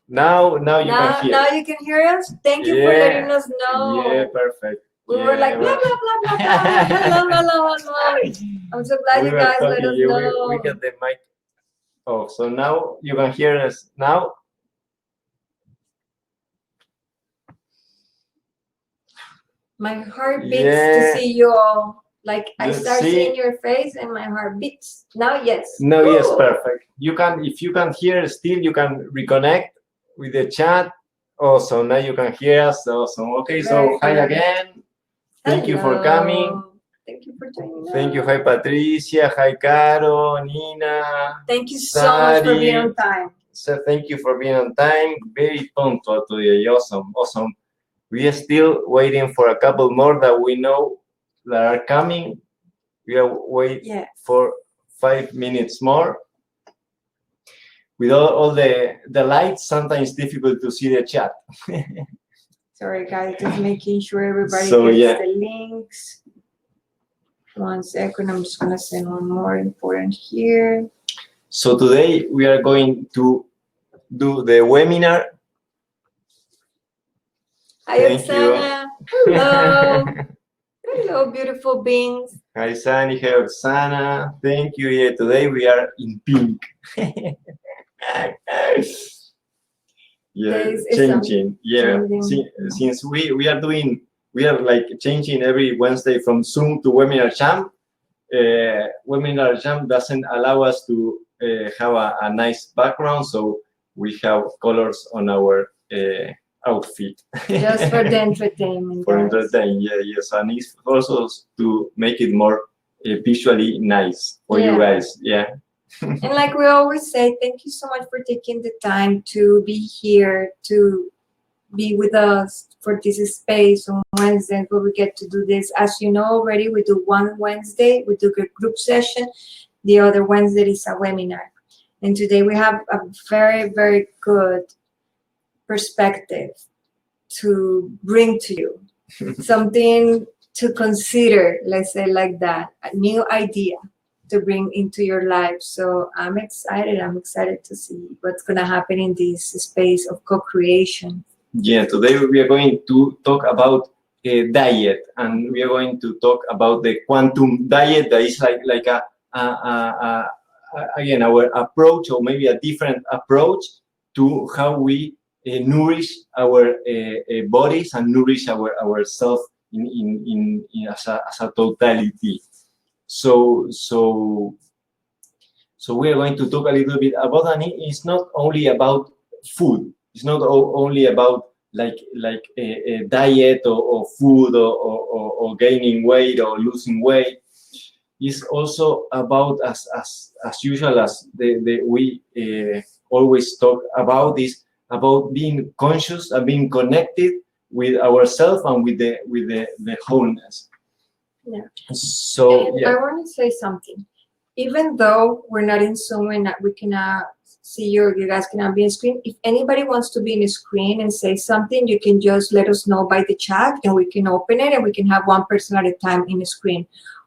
Now you can hear. Now you can hear us. Thank you for letting us know. Yeah, perfect. We were like blah blah blah blah blah. Hello, hello, hello. I'm so glad we you were guys let talking, us we know. got the mic off, so now you can hear us now. My heart beats to see you all. Like I start seeing your face and my heart beats. Now, yes. No, yes, perfect. You can, if you can hear still, you can reconnect with the chat. Awesome. Now you can hear us. Awesome. Okay, so hi again. Thank you for coming. Thank you for joining us. Thank you. Hi, Patricia. Hi, Caro, Nina. Thank you so much for being on time. So thank you for being on time. Very punctual today. Awesome. Awesome. We are still waiting for a couple more that we know that are coming. We are waiting for 5 minutes more. With all the lights, sometimes it's difficult to see the chat. Sorry, guys, just making sure everybody gets the links. 1 second, I'm just gonna send one more important here. So today we are going to do the webinar. Hi, Oksana. Hello. Hello, beautiful beings. Hi, Sunny. Hi, Oksana. Thank you. Yeah, today we are in pink. Yeah, changing. Yeah, since we are doing, we are like changing every Wednesday from Zoom to Webinar Jam. Webinar Jam doesn't allow us to have a nice background, so we have colors on our outfit. Just for the entertainment. For entertainment, yes, and it's also to make it more visually nice for you guys. Yeah. And like we always say, thank you so much for taking the time to be here, to be with us for this space on Wednesday where we get to do this. As you know already, we do one Wednesday, we do a group session. The other Wednesday is a webinar. And today we have a very, very good perspective to bring to you. Something to consider, let's say like that, a new idea to bring into your life. So I'm excited to see what's going to happen in this space of co-creation. Yeah, today we are going to talk about a diet, and we are going to talk about the quantum diet. That is like again, our approach, or maybe a different approach to how we nourish our bodies and nourish ourselves in as a totality. So we are going to talk a little bit about, and it's not only about food. It's not only about like a diet or food or gaining weight or losing weight. It's also about, as usual, as we always talk about, this about being conscious and being connected with ourselves and with the wholeness. Yeah. So I want to say something. Even though we're not in Zoom and we cannot see you guys cannot be in screen, if anybody wants to be in a screen and say something, you can just let us know by the chat and we can open it and we can have one person at a time in the screen.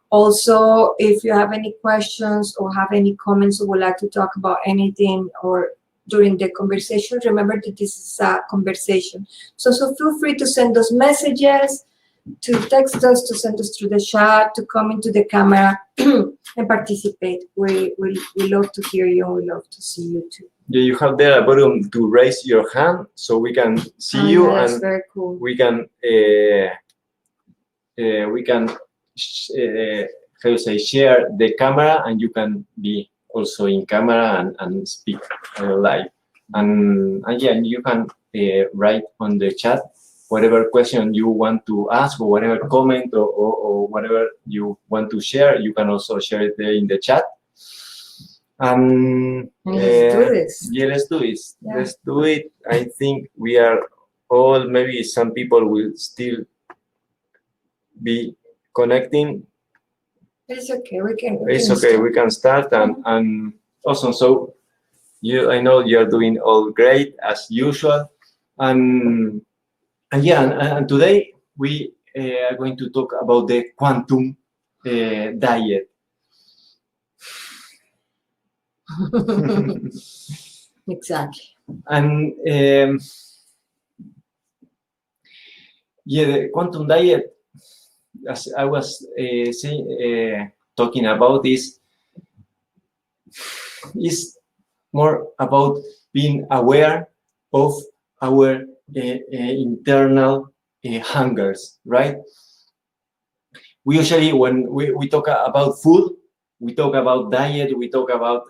Also, if you have any questions or have any comments or would like to talk about anything or during the conversation, remember that this is a conversation. So feel free to send us messages, to text us, to send us through the chat, to come into the camera and participate. We love to hear you and we love to see you too. Yeah, you have there a button to raise your hand so we can see you, that's and very cool. we can how you say, share the camera, and you can be also in camera and speak live. And yeah, you can write on the chat whatever question you want to ask, or whatever comment or whatever you want to share. You can also share it there in the chat. And let's do this. Yeah, let's do it. Yeah. Let's do it. I think we are all, maybe some people will still be connecting. It's okay. We can We can start. And awesome. So I know you're doing all great as usual. And today we are going to talk about the quantum diet. Exactly. And yeah, the quantum diet, as I was talking about, is more about being aware of our internal hungers, right? We usually, when we talk about food, we talk about diet, we talk about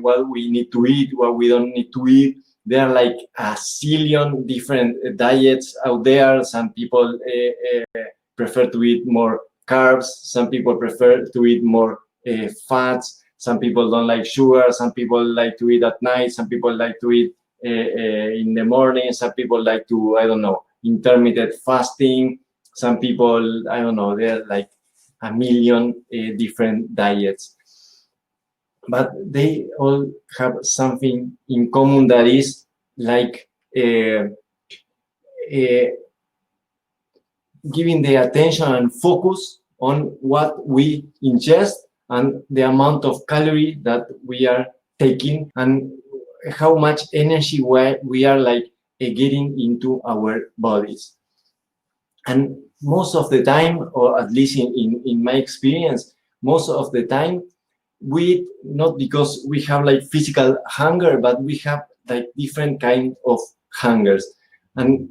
what we need to eat, what we don't need to eat. There are like a zillion different diets out there. Some people prefer to eat more carbs. Some people prefer to eat more fats. Some people don't like sugar. Some people like to eat at night. Some people like to eat in the morning. Some people like to, I don't know, intermittent fasting. Some people, I don't know, they're like a million different diets. But they all have something in common, that is like giving the attention and focus on what we ingest and the amount of calorie that we are taking and how much energy we are like getting into our bodies. And most of the time, or at least in my experience, most of the time, we eat not because we have like physical hunger, but we have like different kind of hungers. And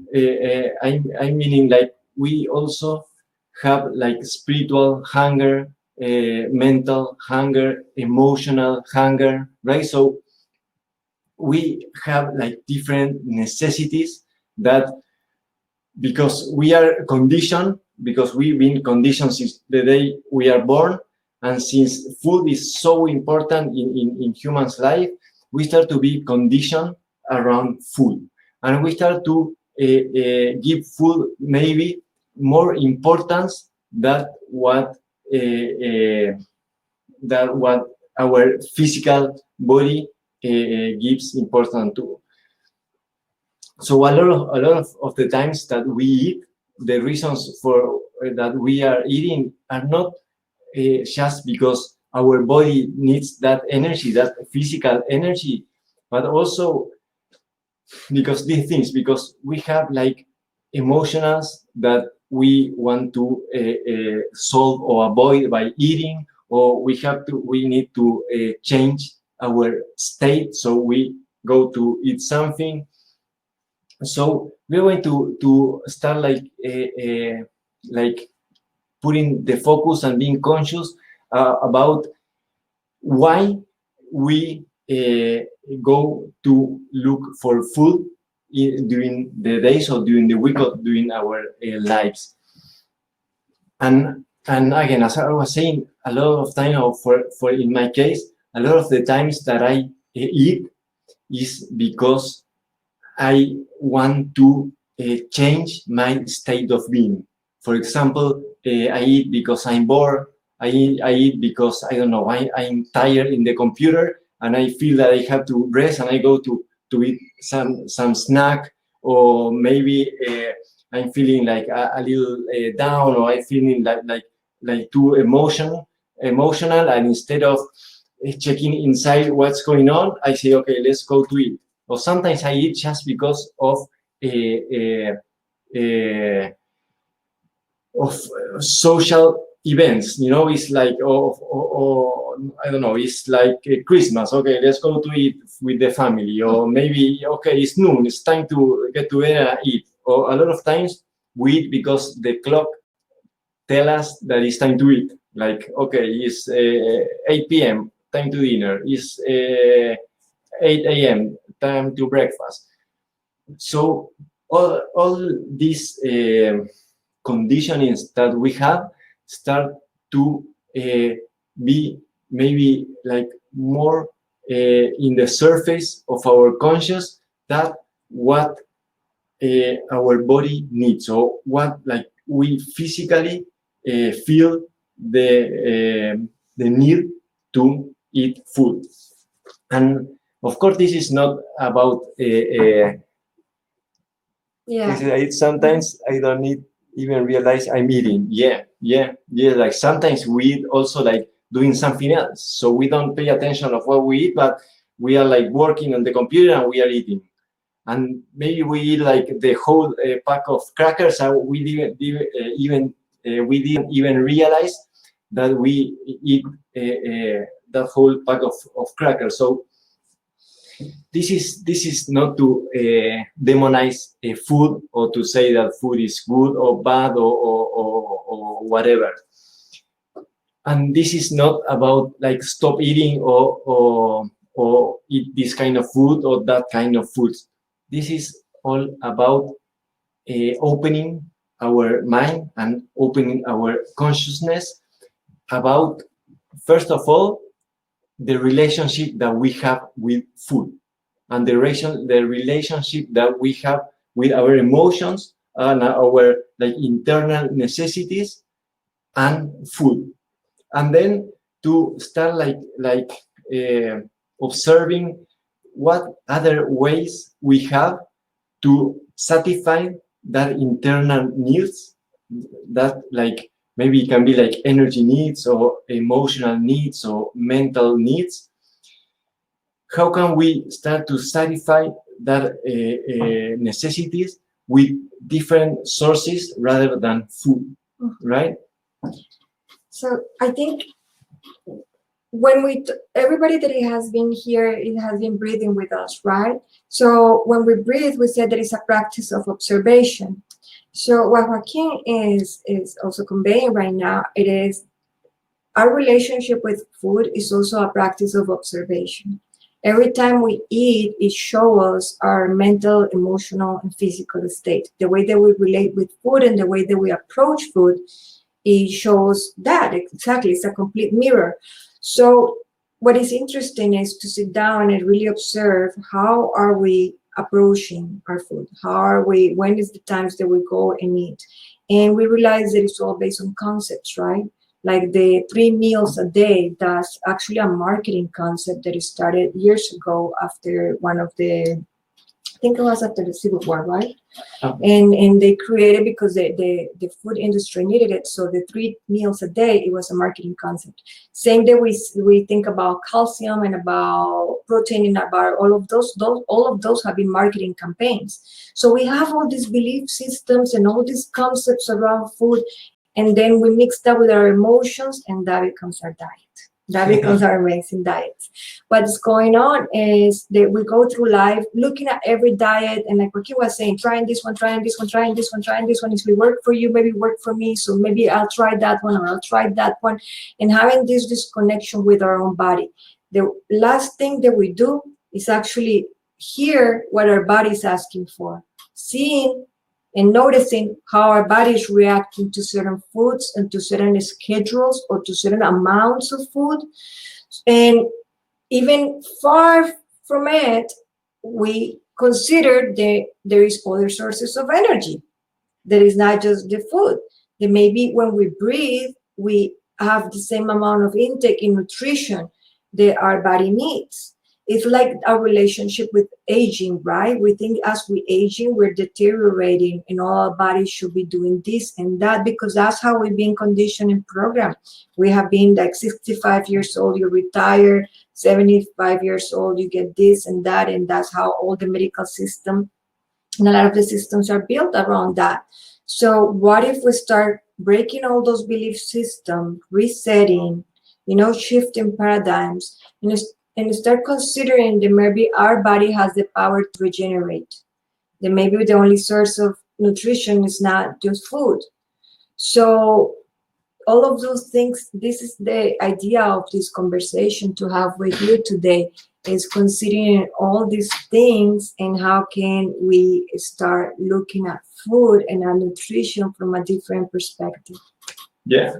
I'm meaning like we also have like spiritual hunger, mental hunger, emotional hunger, right? So we have like different necessities that, because we are conditioned, because we've been conditioned since the day we are born, and since food is so important in humans' life, we start to be conditioned around food, and we start to give food maybe more importance than what our physical body gives importance to. So a lot of the times that we eat, the reasons for that we are eating are not just because our body needs that energy, that physical energy, but also because these things, because we have like emotions that we want to solve or avoid by eating, or we need to change our state, so we go to eat something. So we're going to start like putting the focus and being conscious about why we go to look for food during the days or during the week or during our lives. And again, as I was saying, a lot of time, or for in my case, a lot of the times that I eat is because I want to change my state of being. For example, I eat because I'm bored. I eat because, I don't know, I'm tired in the computer and I feel that I have to rest, and I go to eat some snack, or maybe I'm feeling like a little down, or I'm feeling like too emotional, and instead of checking inside what's going on, I say, okay, let's go to eat. Or sometimes I eat just because of social events. You know, it's like, or I don't know, it's like Christmas. Okay, let's go to eat with the family. Or maybe, okay, it's noon, it's time to get together and eat. Or a lot of times we eat because the clock tell us that it's time to eat. Like, okay, it's 8 p.m., time to dinner. It's 8 a.m., time to breakfast. So all these conditionings that we have start to be maybe like more in the surface of our conscious, that what our body needs, or what like we physically feel the need to eat food. And of course, this is not about sometimes I don't need even realize I'm eating. Yeah. Like sometimes we eat also like doing something else. So we don't pay attention of what we eat, but we are like working on the computer and we are eating. and maybe we eat like the whole pack of crackers, and we didn't even realize that we eat that whole pack of crackers. So this is not to demonize food, or to say that food is good or bad, or whatever. And this is not about like stop eating or eat this kind of food or that kind of food. This is all about opening our mind and opening our consciousness about, first of all, the relationship that we have with food, and the relationship that we have with our emotions and our like internal necessities and food. And then to start observing what other ways we have to satisfy that internal needs, that like maybe it can be like energy needs or emotional needs or mental needs. How can we start to satisfy that necessities with different sources rather than food, right? So I think when everybody that has been here, it has been breathing with us, right? So when we breathe, we said that it's a practice of observation. So what Joaquin is also conveying right now, it is our relationship with food is also a practice of observation. Every time we eat, it shows us our mental, emotional, and physical state. The way that we relate with food and the way that we approach food, it shows that exactly. It's a complete mirror. So what is interesting is to sit down and really observe, how are we approaching our food? How are we, when is the times that we go and eat? And we realize that it's all based on concepts, right? Like the 3 meals a day, that's actually a marketing concept that started years ago after one of the, I think it was after the Civil War, right? And they created, because the food industry needed it. So the 3 meals a day, it was a marketing concept. Same day we think about calcium and about protein and about all of those have been marketing campaigns. So we have all these belief systems and all these concepts around food, and then we mix that with our emotions, and that becomes our diet. That becomes our amazing diet. What's going on is that we go through life looking at every diet, and like Joaquin was saying, trying this one, trying this one, trying this one, trying this one. If it work for you, maybe work for me. So maybe I'll try that one, or I'll try that one. And having this disconnection with our own body. The last thing that we do is actually hear what our body is asking for. Seeing and noticing how our body is reacting to certain foods and to certain schedules or to certain amounts of food. And even far from it, we consider that there is other sources of energy. That is not just the food. That maybe when we breathe, we have the same amount of intake in nutrition that our body needs. It's like our relationship with aging, right? We think as we aging, we're deteriorating, and all our bodies should be doing this and that, because that's how we've been conditioned and programmed. We have been like 65 years old, you retire, 75 years old, you get this and that, and that's how all the medical system and a lot of the systems are built around that. So what if we start breaking all those belief systems, resetting, shifting paradigms, and start considering that maybe our body has the power to regenerate. That maybe the only source of nutrition is not just food. So all of those things, this is the idea of this conversation to have with you today, is considering all these things and how can we start looking at food and at nutrition from a different perspective. Yeah,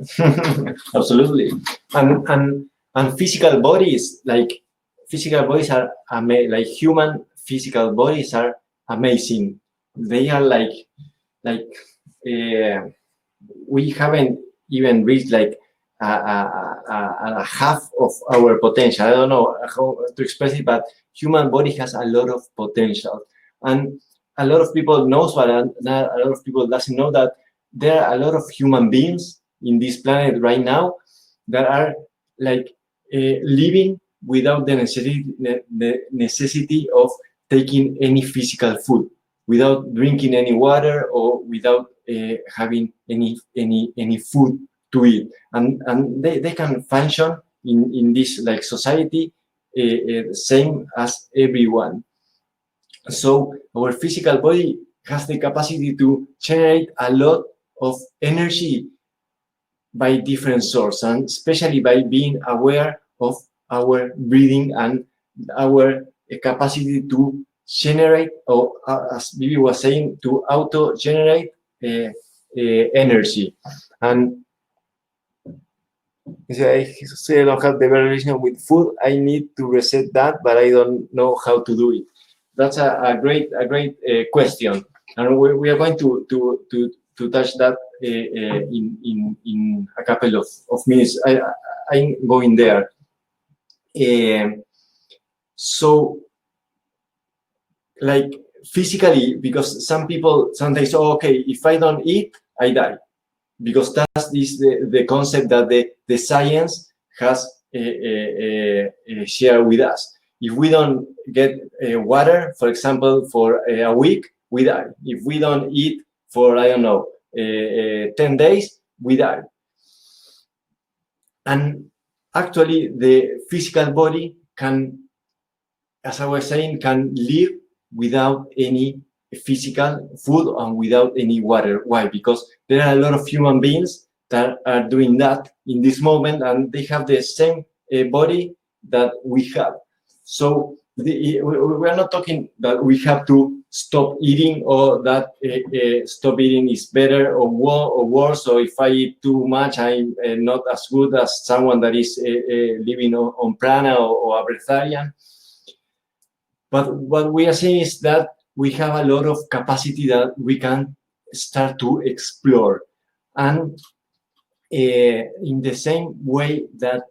absolutely. And physical bodies, are like human physical bodies are amazing. They are we haven't even reached like a half of our potential. I don't know how to express it, but human body has a lot of potential, and a lot of people knows, but a lot of people doesn't know that there are a lot of human beings in this planet right now that are like living without the necessity of taking any physical food, without drinking any water, or without having any food to eat, and they can function in this like society same as everyone. So our physical body has the capacity to generate a lot of energy by different sources, and especially by being aware of our breathing and our capacity to generate, or as Vivi was saying, to auto-generate energy. And I say I don't have the relation with food. I need to reset that, but I don't know how to do it. That's a great question, and we are going to touch that in a couple of minutes. I'm going there. So, like physically, because some people sometimes say, oh, okay, if I don't eat, I die, because that is the concept that the science has shared with us. If we don't get water, for example, for a week, we die. If we don't eat for, I don't know, 10 days, we die. And actually, the physical body can, as I was saying, can live without any physical food and without any water. Why? Because there are a lot of human beings that are doing that in this moment, and they have the same body that we have. So we are not talking that we have to stop eating, or that stop eating is better or worse, or if I eat too much, I'm not as good as someone that is living on prana or a breatharian. But what we are saying is that we have a lot of capacity that we can start to explore. And in the same way that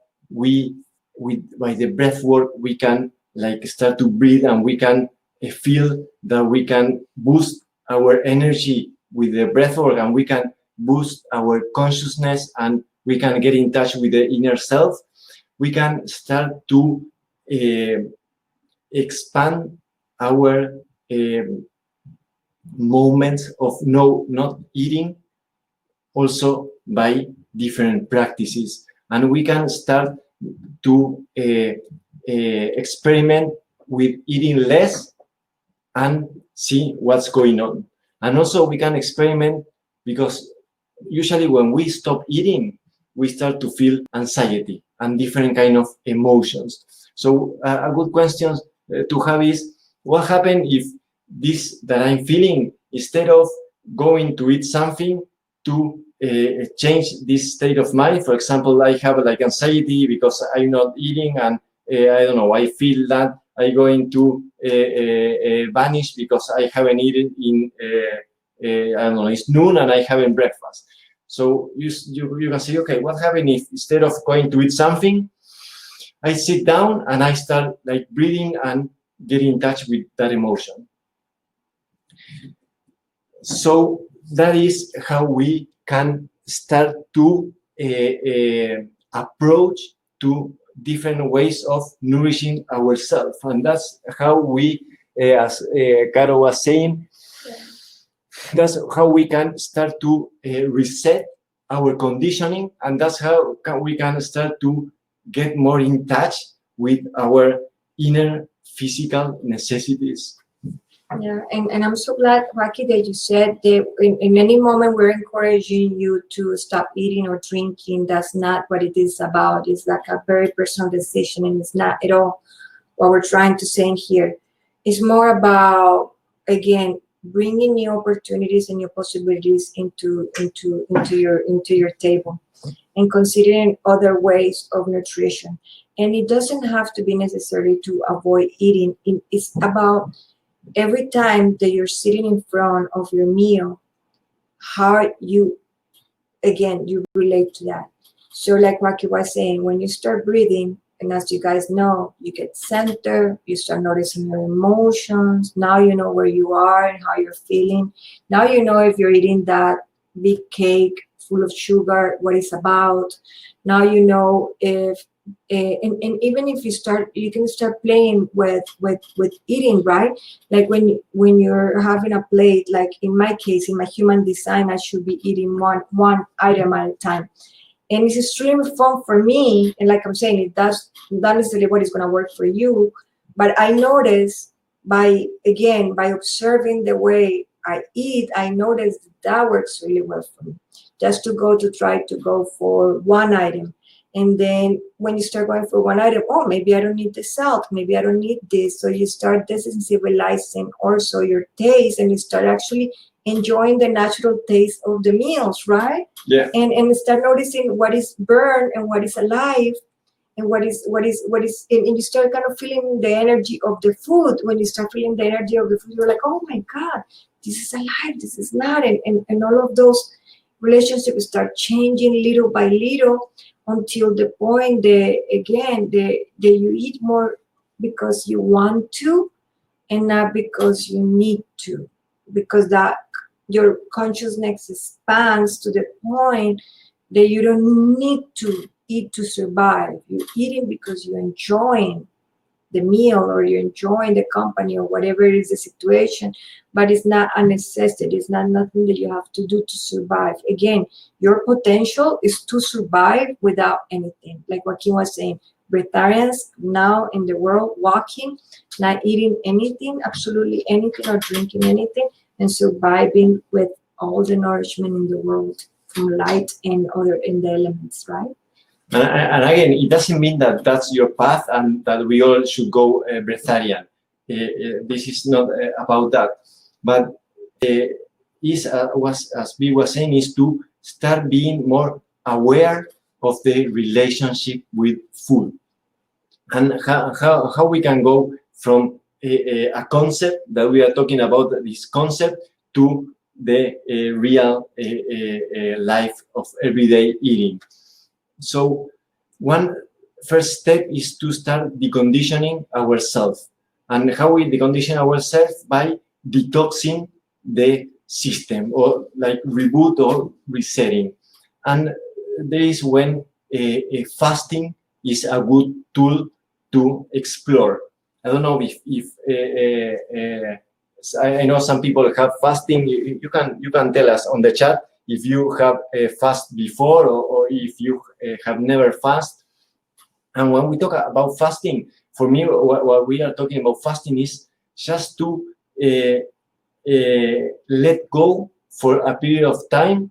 by the breath work, we can like start to breathe, and we can feel that we can boost our energy with the breath work, and we can boost our consciousness, and we can get in touch with the inner self. We can start to expand our moments of not eating also by different practices, and we can start to experiment with eating less and see what's going on. And also we can experiment, because usually when we stop eating, we start to feel anxiety and different kind of emotions. So a good question to have is, what happens if this that I'm feeling, instead of going to eat something to change this state of mind? For example, I have like anxiety because I'm not eating, and I don't know, I feel that I'm going to vanish because I haven't eaten in I don't know, it's noon and I haven't breakfast. So you can say, okay, what happens if instead of going to eat something, I sit down and I start like breathing and getting in touch with that emotion? So that is how we can start to approach to different ways of nourishing ourselves. And that's how we, as Caro was saying, that's how we can start to reset our conditioning, and that's how we can start to get more in touch with our inner physical necessities. Yeah, and I'm so glad, Joaquin, that you said that in any moment we're encouraging you to stop eating or drinking. That's not what it is about. It's like a very personal decision, and it's not at all what we're trying to say here. It's more about, again, bringing new opportunities and new possibilities into your table, and considering other ways of nutrition. And it doesn't have to be necessary to avoid eating. It's about every time that you're sitting in front of your meal, how you relate to that. So like Joaquin was saying, when you start breathing, and as you guys know, you get centered, you start noticing your emotions. Now you know where you are and how you're feeling. Now you know if you're eating that big cake full of sugar, what it's about. Now you know if and even if you can start playing with eating, right? Like when you're having a plate, like in my case, in my human design, I should be eating one item at a time, and it's extremely fun for me. And like I'm saying, it does not necessarily what is going to work for you, but I notice by observing the way I eat, I notice that works really well for me. Just to try to go for one item. And then when you start going for one item, oh, maybe I don't need the salt, maybe I don't need this. So you start desensibilizing also your taste, and you start actually enjoying the natural taste of the meals, right? Yeah. And start noticing what is burned and what is alive, and what is and you start kind of feeling the energy of the food. When you start feeling the energy of the food, you're like, oh my God, this is alive, this is not. And all of those relationships start changing little by little, until the point that you eat more because you want to, and not because you need to, because that your consciousness expands to the point that you don't need to eat to survive. You're eating because you're enjoying the meal, or you're enjoying the company, or whatever it is the situation, but it's not a necessity. It's not nothing that you have to do to survive. Again, your potential is to survive without anything. Like Joaquin was saying, breatharians now in the world walking, not eating anything, absolutely anything, or drinking anything, and surviving with all the nourishment in the world from light and other in the elements, right? And again, it doesn't mean that that's your path and that we all should go breatharian. This is not about that. But as we were saying, is to start being more aware of the relationship with food, and how we can go from a concept that we are talking about, this concept, to the real life of everyday eating. So one first step is to start deconditioning ourselves. And how we decondition ourselves? By detoxing the system, or like reboot or resetting. And there is when fasting is a good tool to explore. I don't know if I know some people have fasting. You can tell us on the chat if you have fast before, or if you have never fast. And when we talk about fasting, for me, what we are talking about fasting is just to let go for a period of time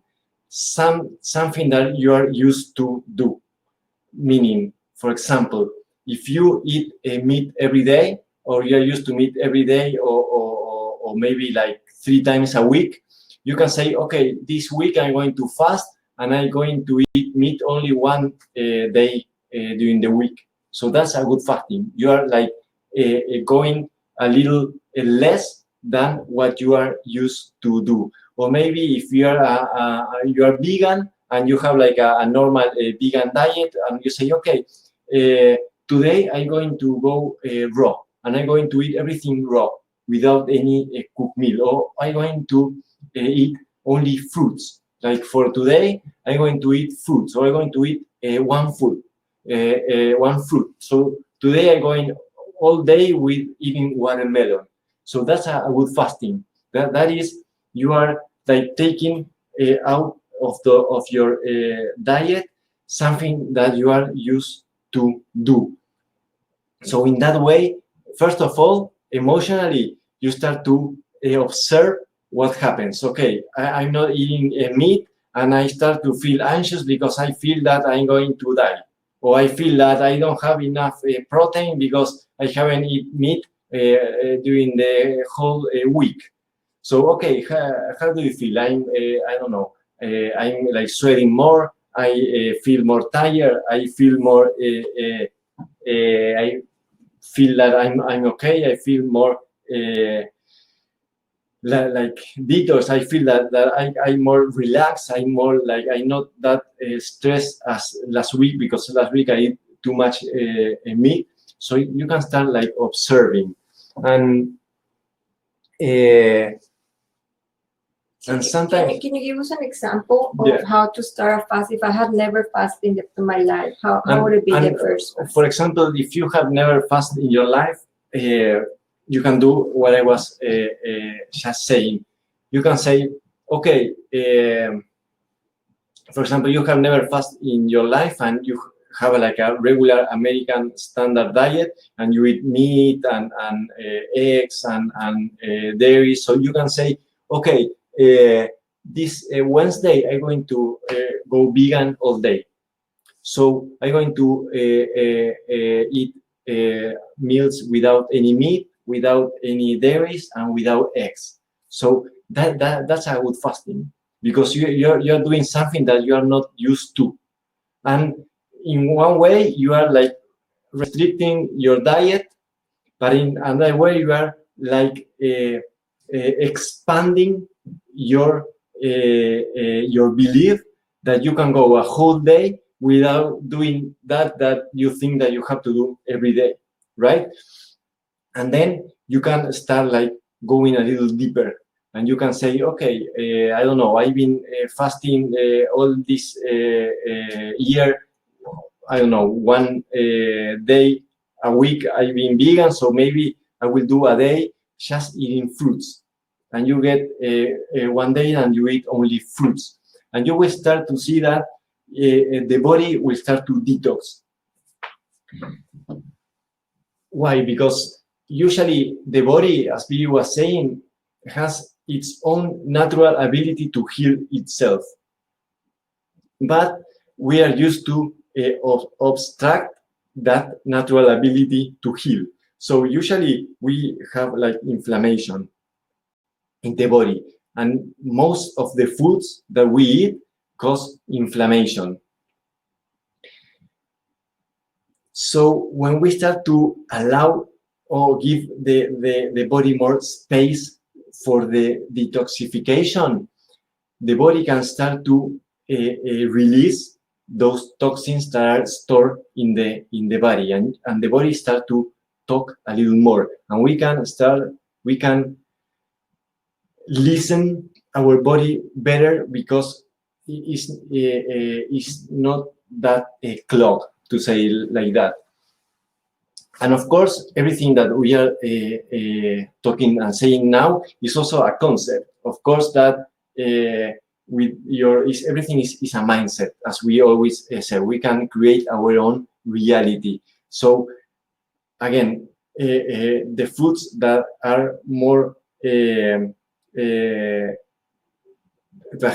something that you are used to do. Meaning, for example, if you eat meat every day, or you're used to meat every day, or maybe like 3 times a week, you can say, okay, this week I'm going to fast, and I'm going to eat meat only one day during the week. So that's a good fasting. You are like going a little less than what you are used to do. Or maybe if you are vegan, and you have like a normal vegan diet, and you say, okay, today I'm going to go raw, and I'm going to eat everything raw without any cooked meal, or I'm going to eat only fruits. Like for today, I'm going to eat fruits, or I'm going to eat one fruit. So today I'm going all day with eating watermelon. So that's a good fasting. That is, you are like taking out of your diet something that you are used to do. So in that way, first of all, emotionally, you start to observe what happens. Okay, I'm not eating meat, and I start to feel anxious because I feel that I'm going to die, or I feel that I don't have enough protein because I haven't eaten meat during the whole week. So, okay, how do you feel? I don't know, I'm like sweating more, I feel more tired, I feel more, I feel that I'm okay, I feel more like detox, I feel that I'm more relaxed, I'm more like, I'm not that stressed as last week, because last week I ate too much meat. So you can start like observing. And And sometimes, can you give us an example of yeah, how to start a fast? If I have never fasted in my life, how would it be the first fast? For example, if you have never fasted in your life, you can do what I was just saying. You can say, okay, for example, you have never fasted in your life and you have like a regular American standard diet and you eat meat and eggs and dairy. So you can say, okay, this Wednesday I'm going to go vegan all day. So I'm going to eat meals without any meat, without any dairies, and without eggs. So that's a good fasting because you're doing something that you are not used to. And in one way, you are like restricting your diet, but in another way, you are like expanding your belief that you can go a whole day without doing that you think that you have to do every day, right? And then you can start like going a little deeper and you can say, okay, I don't know, I've been fasting all this year, I don't know, one day a week I've been vegan, so maybe I will do a day just eating fruits. And you get one day and you eat only fruits. And you will start to see that the body will start to detox. Why? Because usually the body, as Billy was saying, has its own natural ability to heal itself. But we are used to obstruct that natural ability to heal. So usually we have like inflammation in the body. And most of the foods that we eat cause inflammation. So when we start to allow or give the body more space for the detoxification, the body can start to release those toxins that are stored in the body, and the body start to talk a little more, and we can listen our body better because it's not that clogged, to say like that. And of course, everything that we are talking and saying now is also a concept. Of course, that with everything is a mindset, as we always say. We can create our own reality. So again, the foods that are more that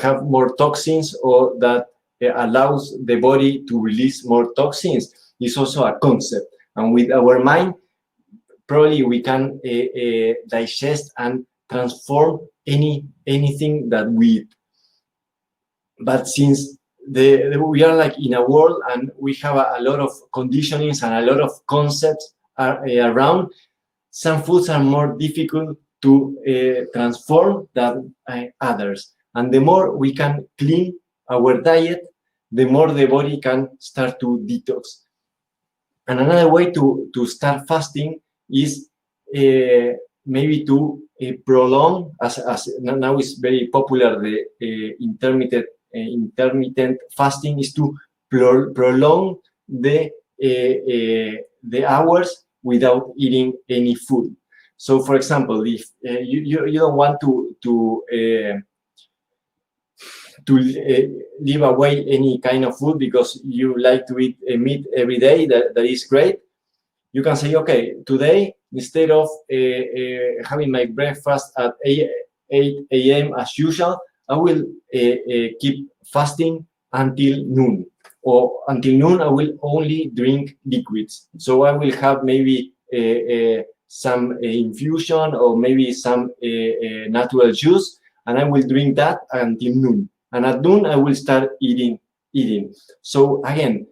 have more toxins or that allows the body to release more toxins is also a concept. And with our mind, probably we can digest and transform anything that we eat. But since we are like in a world and we have a lot of conditionings and a lot of concepts around, some foods are more difficult to transform than others. And the more we can clean our diet, the more the body can start to detox. And another way to start fasting is maybe to prolong, as now is very popular, the intermittent fasting is to prolong the hours without eating any food. So, for example, if you don't want to leave away any kind of food because you like to eat meat every day, that is great. You can say, okay, today, instead of having my breakfast at 8 a.m. as usual, I will keep fasting until noon. Or until noon, I will only drink liquids. So I will have maybe some infusion or maybe some natural juice, and I will drink that until noon. And at noon, I will start eating. So again,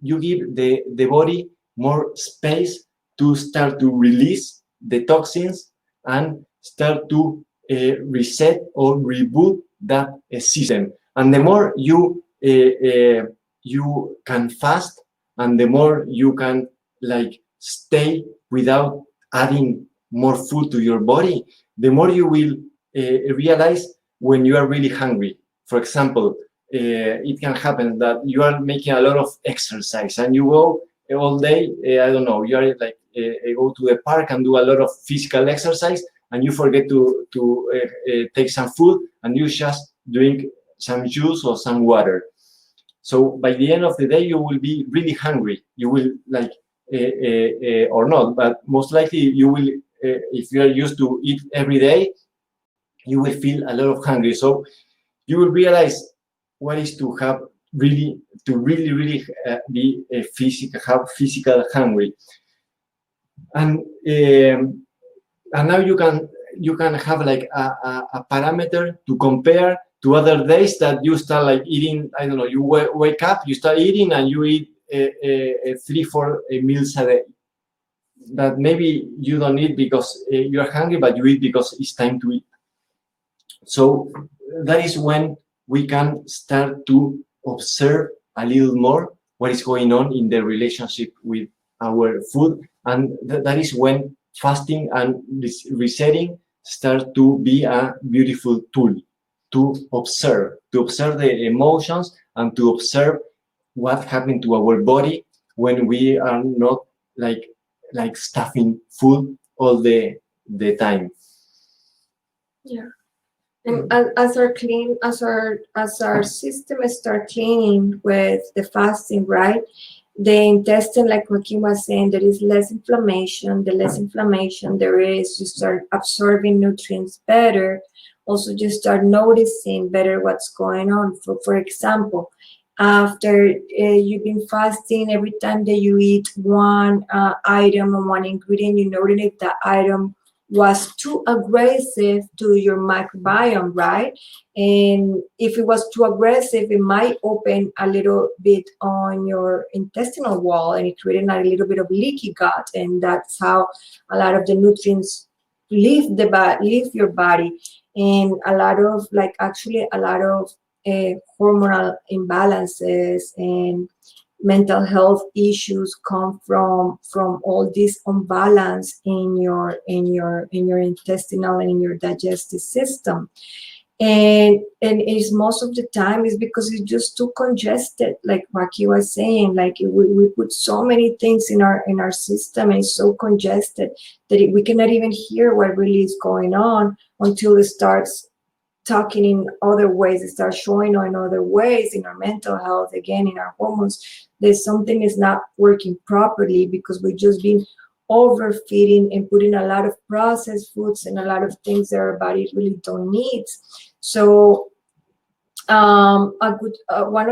you give the body more space to start to release the toxins and start to reset or reboot that system. And the more you can fast, and the more you can like stay without adding more food to your body, the more you will realize when you are really hungry. For example, it can happen that you are making a lot of exercise and you go all day, I don't know, you are like go to the park and do a lot of physical exercise, and you forget to take some food, and you just drink some juice or some water. So by the end of the day, you will be really hungry. You will like, or not, but most likely you will, if you are used to eat every day, you will feel a lot of hungry. So you will realize what is to have really, to really be a have physical hungry. And now you can have like a parameter to compare to other days that you start like eating. I don't know. You wake up, you start eating, and you eat 3-4 meals a day. That maybe you don't eat because you are hungry, but you eat because it's time to eat. So that is when we can start to observe a little more what is going on in the relationship with our food, and that is when fasting and resetting start to be a beautiful tool to observe the emotions and to observe what happened to our body when we are not like stuffing food all the time. Yeah. And as our system start cleaning with the fasting, right? The intestine, like Joaquin was saying, there is less inflammation. The less inflammation there is, you start absorbing nutrients better. Also, you start noticing better what's going on. For example, after you've been fasting, every time that you eat one item or one ingredient, you notice if that item was too aggressive to your microbiome, right? And if it was too aggressive, it might open a little bit on your intestinal wall and it created a little bit of leaky gut, and that's how a lot of the nutrients leave your body, and a lot of hormonal imbalances and mental health issues come from all this imbalance in your intestinal and in your digestive system. And it's most of the time is because it's just too congested, like Maki was saying. Like we put so many things in our system, and it's so congested that we cannot even hear what really is going on until it starts talking in other ways. It starts showing in other ways in our mental health, again in our hormones. There's something is not working properly because we've just been overfeeding and putting a lot of processed foods and a lot of things that our body really don't need. So one of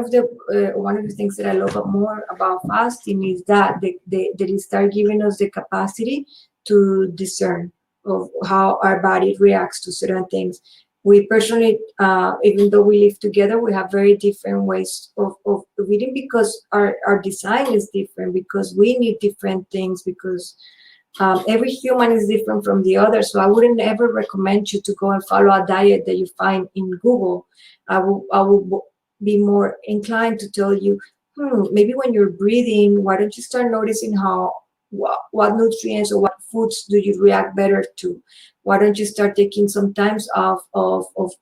the things that I love more about fasting is that they start giving us the capacity to discern of how our body reacts to certain things. We personally, even though we live together, we have very different ways of eating because our design is different, because we need different things, because every human is different from the other. So I wouldn't ever recommend you to go and follow a diet that you find in Google. I will be more inclined to tell you, maybe when you're breathing, why don't you start noticing what nutrients or what foods do you react better to? Why don't you start taking some times of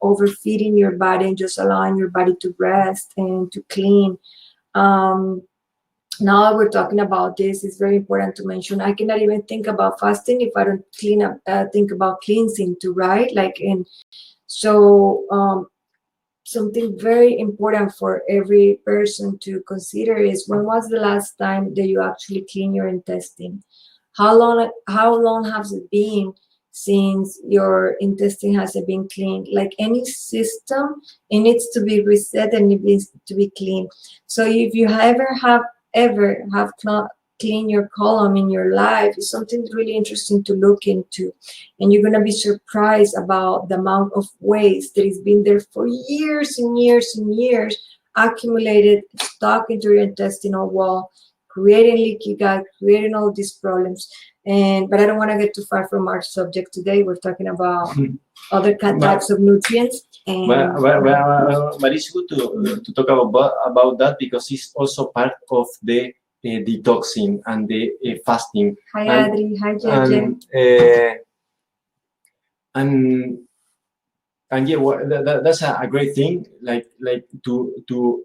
overfeeding your body and just allowing your body to rest and to clean? Now that we're talking about this, it's very important to mention I cannot even think about fasting if I don't think about cleansing too, right? Something very important for every person to consider is, when was the last time that you actually clean your intestine? How long has it been since your intestine hasn't been cleaned? Like any system, it needs to be reset and it needs to be clean. So if you ever have clean your colon in your life, is something really interesting to look into, and you're going to be surprised about the amount of waste that has been there for years and years and years, accumulated, stuck into your intestinal wall, creating leaky gut, creating all these problems. But I don't want to get too far from our subject today. We're talking about other types of nutrients. But it's good to talk about that, because it's also part of the detoxing and the fasting. Hi, Adri. Hi, JJ. And and yeah, that's a great thing, like to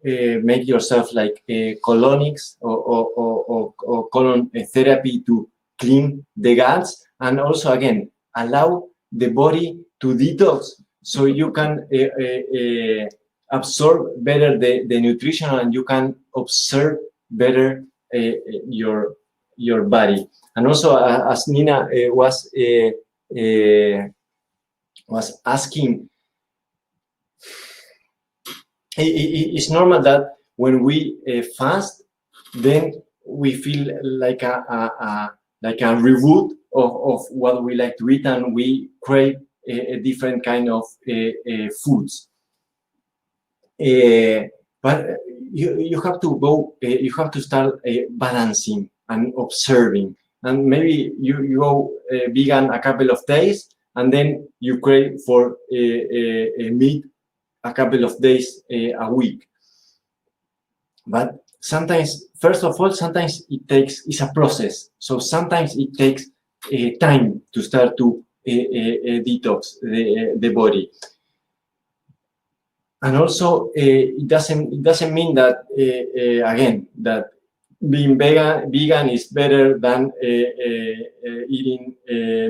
make yourself like colonics or colon therapy to clean the guts, and also again allow the body to detox so you can absorb better the nutrition, and you can observe better your body. And also, as Nina was asking, it's normal that when we fast, then we feel like like a reboot of what we like to eat, and we crave a different kind of foods. But you have to go, you have to start balancing and observing. And maybe you go vegan a couple of days, and then you crave for meat a couple of days a week. But sometimes, first of all, sometimes it's a process. So sometimes it takes time to start to detox the body. And also, it doesn't mean that again that being vegan is better than eating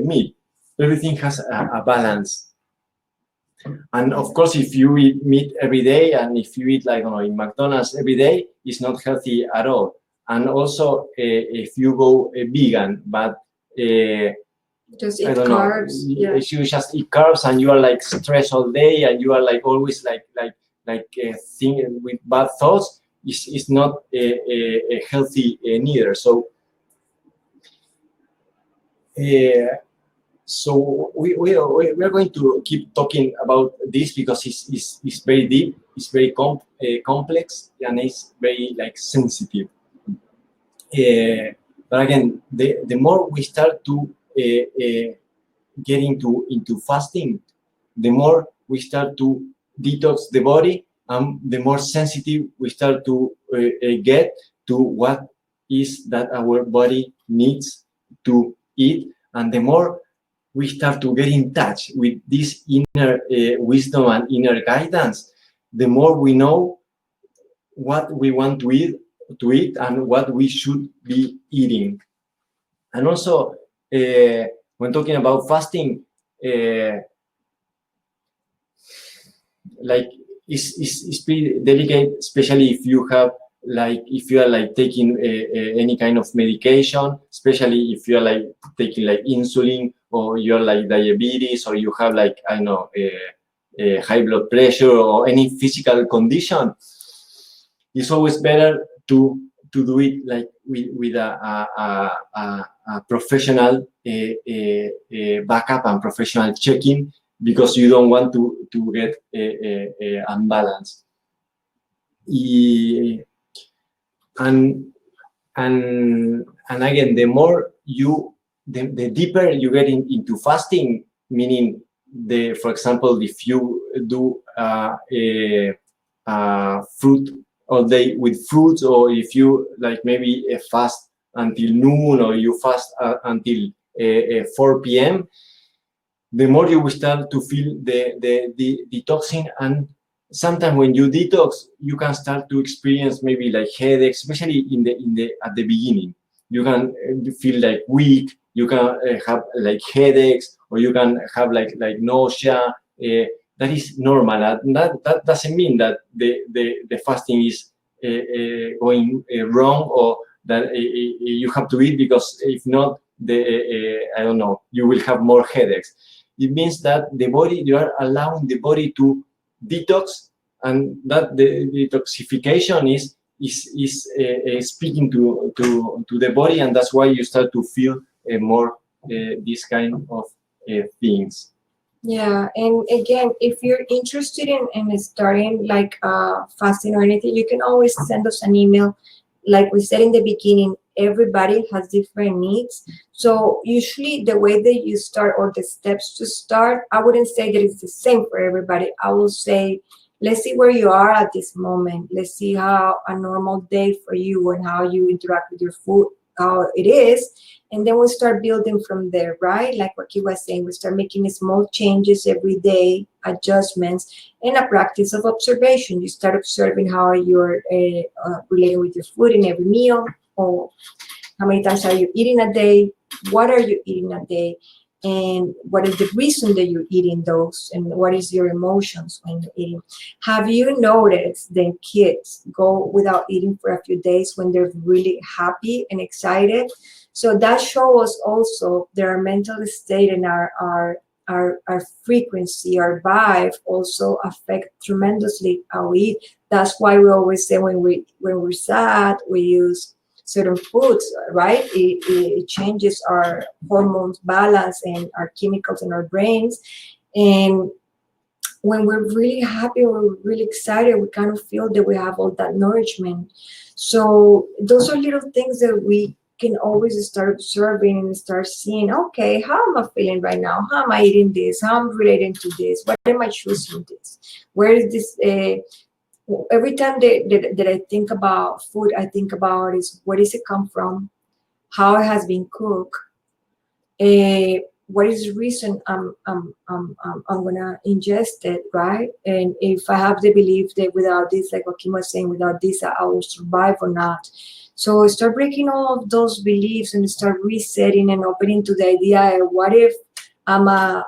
meat. Everything has a balance. And of course, if you eat meat every day, and if you eat, like, I don't know, in McDonald's every day, it's not healthy at all. And also, if you go vegan, but just eat carbs, yeah. If you just eat carbs and you are like stressed all day, and you are like always like thinking with bad thoughts, it's not healthy neither. So. So we are going to keep talking about this because it's very deep, it's very complex, and it's very like sensitive. But again, the more we start to get into fasting, the more we start to detox the body, and the more sensitive we start to get to what is that our body needs to eat, and the more we start to get in touch with this inner wisdom and inner guidance, the more we know what we want to eat and what we should be eating. And also, when talking about fasting, like it's pretty delicate, especially if you have if you are like taking any kind of medication, especially if you are like taking like insulin, or you're like diabetes, or you have like, I know, high blood pressure, or any physical condition. It's always better to do it like with a professional backup and professional checking, because you don't want to get unbalanced. And again, the more the deeper you get into fasting, meaning for example, if you do fruit all day with fruits, or if you like maybe fast until noon, or you fast until 4 p.m., the more you will start to feel the detoxing. And sometimes when you detox, you can start to experience maybe like headaches, especially at the beginning. You can feel like weak. You can have like headaches, or you can have like nausea. That is normal. And that doesn't mean that the fasting is going wrong, or that you have to eat, because if not, I don't know, you will have more headaches. It means that you are allowing the body to detox, and that the detoxification is speaking to the body, and that's why you start to feel more this kind of things. Yeah, and again, if you're interested in starting like fasting or anything, you can always send us an email. Like we said in the beginning, everybody has different needs. So usually the way that you start, or the steps to start, I wouldn't say that it's the same for everybody. I will say, let's see where you are at this moment. Let's see how a normal day for you and how you interact with your food, how it is. And then we start building from there, right? Like what he was saying, we start making small changes every day, adjustments, and a practice of observation. You start observing how you're relating with your food in every meal, or how many times are you eating a day, what are you eating a day, and what is the reason that you're eating those, and what is your emotions when you're eating. Have you noticed that kids go without eating for a few days when they're really happy and excited? So that shows us also their mental state and our frequency, our vibe also affect tremendously how we eat. That's why we always say when we're sad, we use certain foods, right? It changes our hormones balance and our chemicals in our brains. And when we're really happy, we're really excited, we kind of feel that we have all that nourishment. So those are little things that we can always start observing and start seeing, okay, how am I feeling right now? How am I eating this? How am I relating to this? Why am I choosing this? Where is this? Every time that I think about food, I think about is where does it come from? How it has been cooked? What is the reason I'm gonna ingest it, right? And if I have the belief that without this, like what Kim was saying, without this I will survive or not. So start breaking all of those beliefs and start resetting and opening to the idea, what if I'm a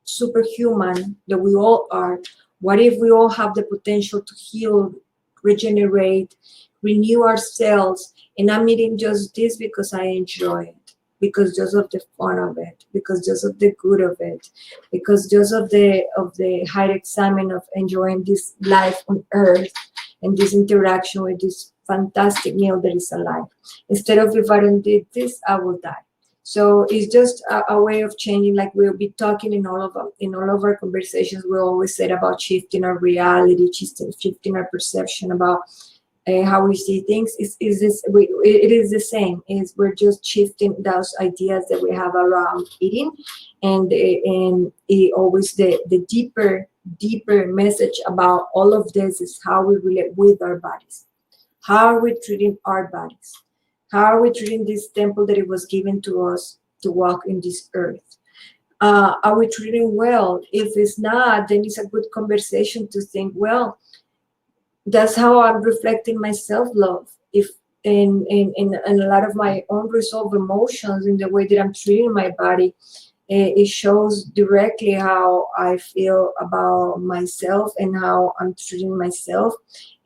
superhuman that we all are? What if we all have the potential to heal, regenerate, renew ourselves, and I'm eating just this because I enjoy it, because just of the fun of it, because just of the good of it, because just of the high excitement of enjoying this life on earth and this interaction with this fantastic meal that is alive. Instead of, if I don't do this, I will die. So it's just a way of changing. Like we'll be talking in all of our conversations. We always said about shifting our reality, shifting our perception about how we see things. It is the same. Is we're just shifting those ideas that we have around eating, and always the deeper message about all of this is how we relate with our bodies. How are we treating our bodies? How are we treating this temple that it was given to us to walk in this earth? Are we treating well? If it's not, then it's a good conversation to think, well, that's how I'm reflecting my self-love. If in a lot of my unresolved emotions in the way that I'm treating my body, it shows directly how I feel about myself and how I'm treating myself.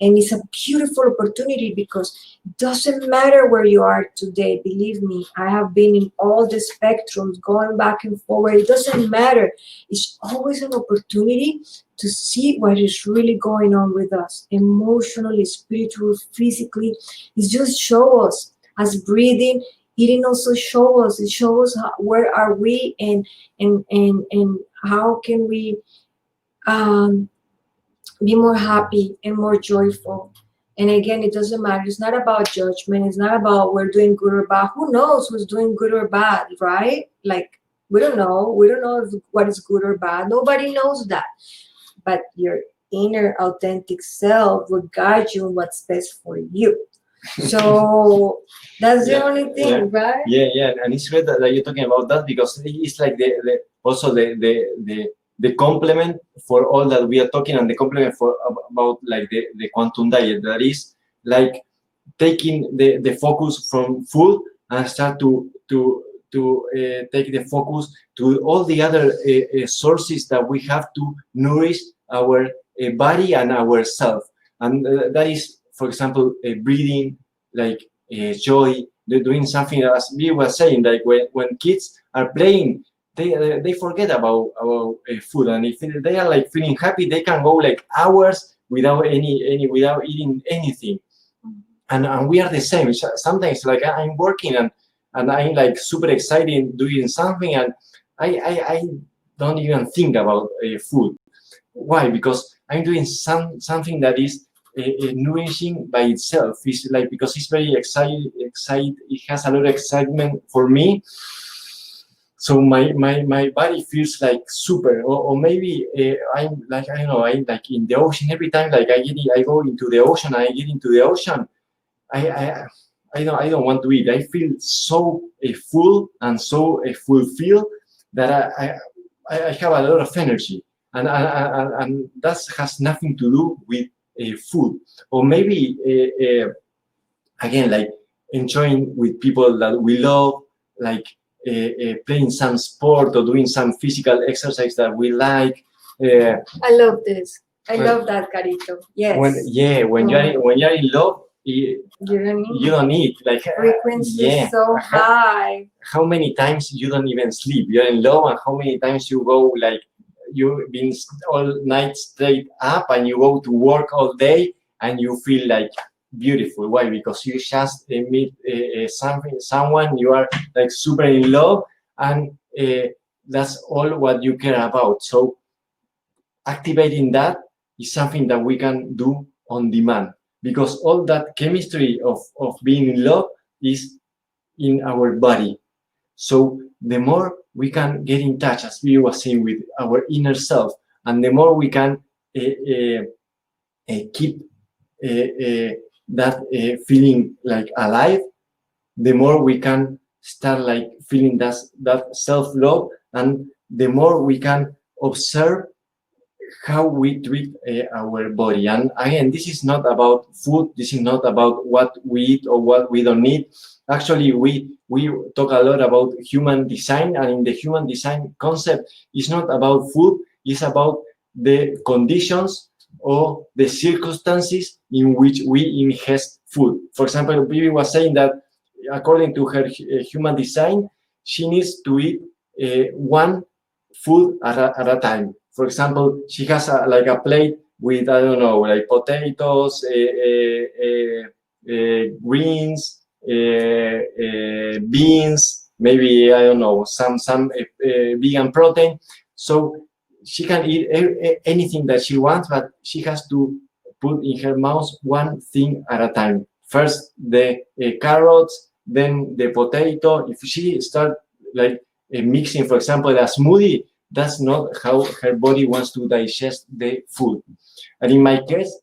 And it's a beautiful opportunity because it doesn't matter where you are today. Believe me, I have been in all the spectrums, going back and forward. It doesn't matter. It's always an opportunity to see what is really going on with us, emotionally, spiritually, physically. It just shows us as breathing. Eating also shows us. It shows us where are we and how can we be more happy and more joyful. And again, it doesn't matter. It's not about judgment. It's not about we're doing good or bad. Who knows who's doing good or bad, right? Like we don't know. We don't know what is good or bad. Nobody knows that. But your inner authentic self will guide you in what's best for you. So that's the only thing, right? Yeah, and it's great that you're talking about that because it's like also the complement for all that we are talking, and the complement for about like the quantum diet, that is like taking the focus from food and start to take the focus to all the other sources that we have to nourish our body and ourself, and that is, for example, breathing, like joy, doing something, as we were saying, like when kids are playing, they forget about food, and if they are like feeling happy, they can go like hours without without eating anything. And we are the same. Sometimes like I'm working and I'm like super excited doing something, and I don't even think about food. Why? Because I'm doing something that is nourishing by itself. It's like because it's very excited. It has a lot of excitement for me. So my body feels like super, or maybe I'm like, I don't know, I'm like in the ocean every time. Like I go into the ocean. I get into the ocean. I don't want to eat. I feel so full and so fulfilled that I have a lot of energy. and that has nothing to do with food, or maybe again, like enjoying with people that we love, like playing some sport or doing some physical exercise that we like. I love this. I Well, love that, Carito. Yes. When you're in love, you you don't need like frequency yeah. is so high. How many times you don't even sleep? You're in love, and how many times you go like you've been all night straight up, and you go to work all day, and you feel like beautiful. Why? Because you just meet someone, you are like super in love, and that's all what you care about. So activating that is something that we can do on demand, because all that chemistry of being in love is in our body. So the more we can get in touch, as we were saying, with our inner self, and the more we can keep that feeling like alive, the more we can start like feeling that self-love, and the more we can observe how we treat our body. And again, this is not about food. This is not about what we eat or what we don't eat. Actually, we talk a lot about human design, and in the human design concept, it's not about food. It's about the conditions or the circumstances in which we ingest food. For example, Bibi was saying that according to her human design, she needs to eat one food at a time. For example, she has like a plate with, I don't know, like potatoes, greens, beans, maybe, I don't know, some vegan protein. So she can eat anything that she wants, but she has to put in her mouth one thing at a time. First the carrots, then the potato. If she start like mixing, for example, a smoothie, that's not how her body wants to digest the food. And in my case,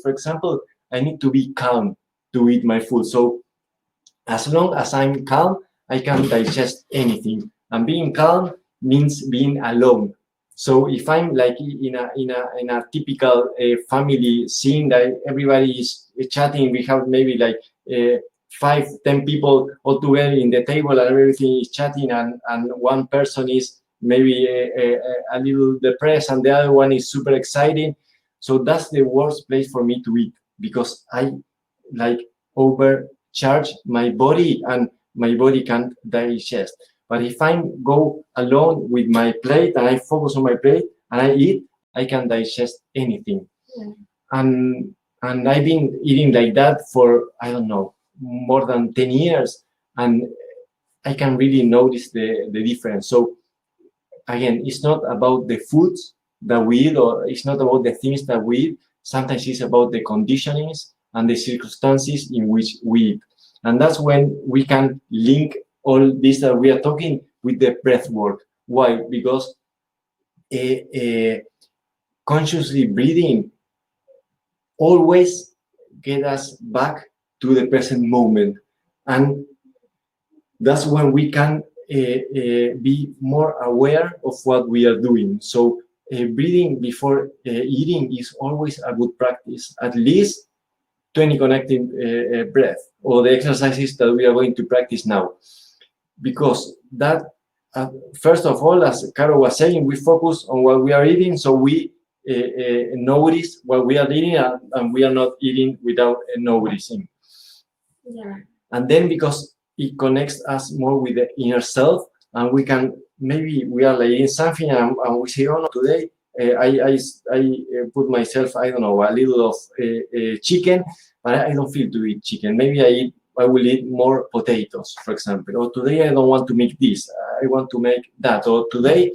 for example, I need to be calm to eat my food. So as long as I'm calm, I can digest anything. And being calm means being alone. So if I'm like in a typical family scene that everybody is chatting, we have maybe like 5-10 people all together in the table, and everything is chatting, and one person is maybe a little depressed, and the other one is super excited. So that's the worst place for me to eat, because I like overcharge my body, and my body can't digest. But if I go alone with my plate and I focus on my plate and I eat, I can digest anything. Yeah. And I've been eating like that for, I don't know, more than 10 years, and I can really notice the difference. So again, it's not about the foods that we eat, or it's not about the things that we eat. Sometimes it's about the conditionings and the circumstances in which we eat. And that's when we can link all this that we are talking with the breath work. Why? Because consciously breathing always get us back to the present moment. And that's when we can be more aware of what we are doing. So breathing before eating is always a good practice, at least 20 connecting breath, or the exercises that we are going to practice now. Because that, first of all, as Caro was saying, we focus on what we are eating, so we notice what we are eating, and we are not eating without noticing. Yeah. And then because it connects us more with the inner self, and we can, maybe we are like eating something, and we say, oh no, today I put myself, I don't know, a little of chicken, but I don't feel to eat chicken. Maybe I will eat more potatoes, for example. Or today I don't want to make this, I want to make that. Or today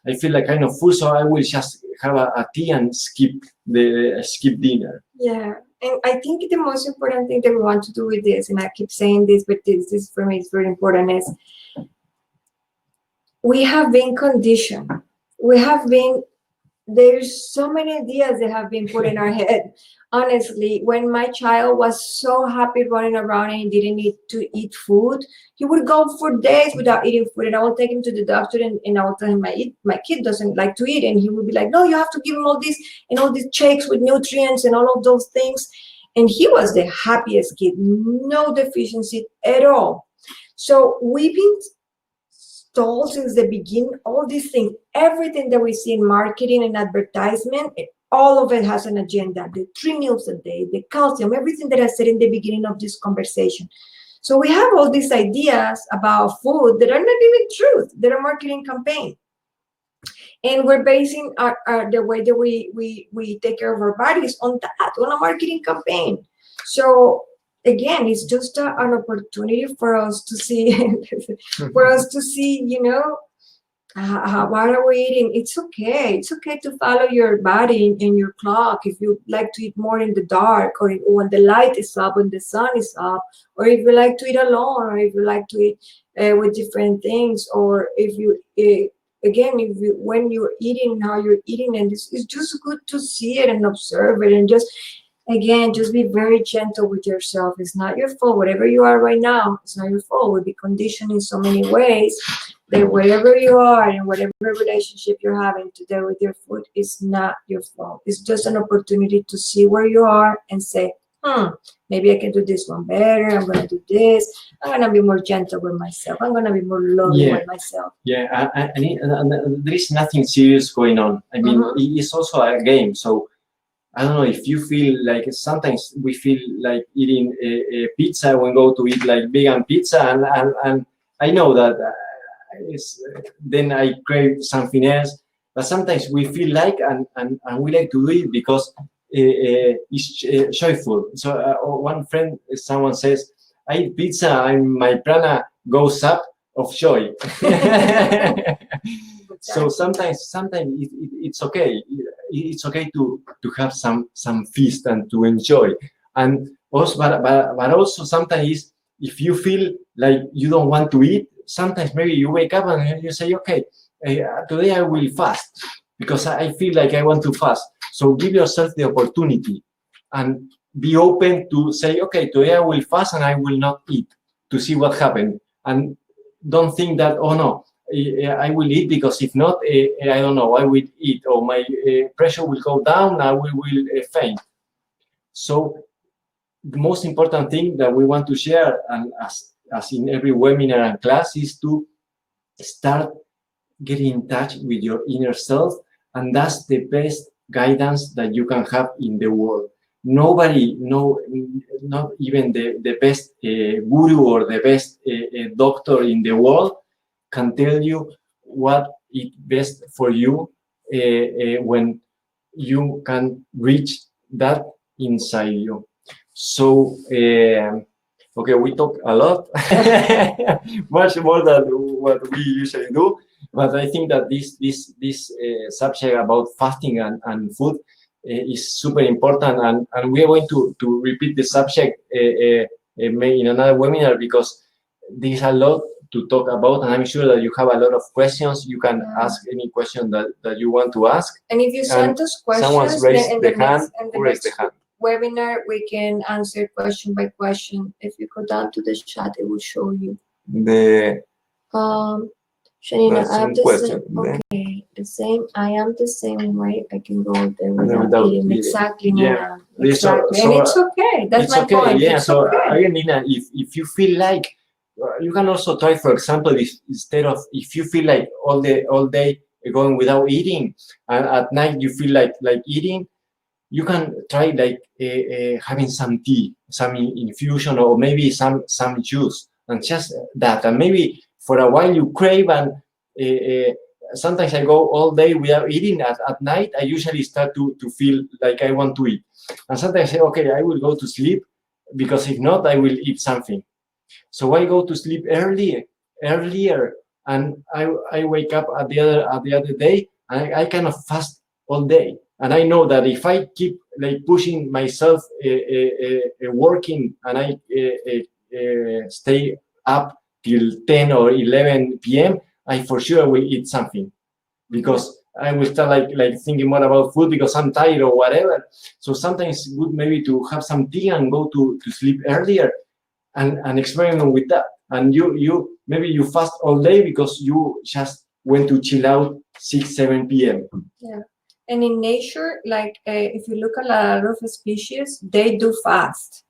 I feel like kind of full, so I will just have a tea and skip dinner. Yeah. And I think the most important thing that we want to do with this, and I keep saying this, but this for me is very important, is we have been conditioned. We have been there's so many ideas that have been put in our head. Honestly, when my child was so happy running around and he didn't need to eat food, he would go for days without eating food. And I would take him to the doctor and I would tell him my kid doesn't like to eat. And he would be like, no, you have to give him all this and all these shakes with nutrients and all of those things. And he was the happiest kid, no deficiency at all. So we've been told since the beginning, all these things, everything that we see in marketing and advertisement, all of it has an agenda. The 3 meals a day, the calcium, everything that I said in the beginning of this conversation. So we have all these ideas about food that are not even truth. They're a marketing campaign. And we're basing the way that we take care of our bodies on that, on a marketing campaign. So again, it's just an opportunity for us to see, you know, what are we eating? It's okay. It's okay to follow your body and your clock. If you like to eat more in the dark, or when the light is up, when the sun is up, or if you like to eat alone, or if you like to eat with different things, or if you, when you're eating, how you're eating, and it's just good to see it and observe it, and just be very gentle with yourself. It's not your fault. Whatever you are right now, it's not your fault. We'll be conditioned in so many ways that wherever you are and whatever relationship you're having today with your food is not your fault. It's just an opportunity to see where you are and say, maybe I can do this one better. I'm going to do this. I'm going to be more gentle with myself. I'm going to be more loving with myself. Yeah, and there is nothing serious going on. I mean, it's also a game. So I don't know if you feel like sometimes we feel like eating a pizza when we go to eat like vegan pizza, and I know that then I crave something else. But sometimes we feel like and we like to do it because it's joyful. So one friend, someone says, I eat pizza and my prana goes up of joy. So sometimes it's okay. It's okay to have some feast and to enjoy. And also, but also sometimes if you feel like you don't want to eat, sometimes maybe you wake up and you say, okay, today I will fast because I feel like I want to fast. So give yourself the opportunity and be open to say, okay, today I will fast and I will not eat, to see what happens. And don't think that, oh no, I will eat because if not, I don't know, I will eat, or my pressure will go down, I will faint. So the most important thing that we want to share, and as in every webinar and class, is to start getting in touch with your inner self, and that's the best guidance that you can have in the world. Nobody, not even the best guru or the best doctor in the world can tell you what is best for you when you can reach that inside you. So, okay, we talk a lot, much more than what we usually do. But I think that this subject about fasting and food is super important, and we are going to repeat the subject in another webinar because there's a lot to talk about, and I'm sure that you have a lot of questions. You can ask any question that you want to ask. And if you send us questions, someone's raised the hand. Who raised the hand? Webinar, we can answer question by question. If you go down to the chat, it will show you. Shanina, I have the question. Okay, the same. I am the same way. I can go there without eating. Exactly. Yeah. Exactly. And it's okay. That's my point. Yeah. It's so okay. Again, Nina, if you feel like you can also try, for example, if you feel like all day going without eating, and at night you feel like eating, you can try like having some tea, some infusion, or maybe some juice, and just that. And maybe for a while you crave, and sometimes I go all day without eating. At night, I usually start to feel like I want to eat. And sometimes I say, okay, I will go to sleep, because if not, I will eat something. So I go to sleep earlier, and I wake up at the other day, and I kind of fast all day. And I know that if I keep like pushing myself working, and I stay up till 10 or 11 p.m., I for sure will eat something, because I will start like thinking more about food because I'm tired or whatever. So sometimes it's good maybe to have some tea and go to sleep earlier and experiment with that. And you maybe you fast all day because you just went to chill out 6-7 p.m. Yeah. And in nature, like if you look at a lot of species, they do fast.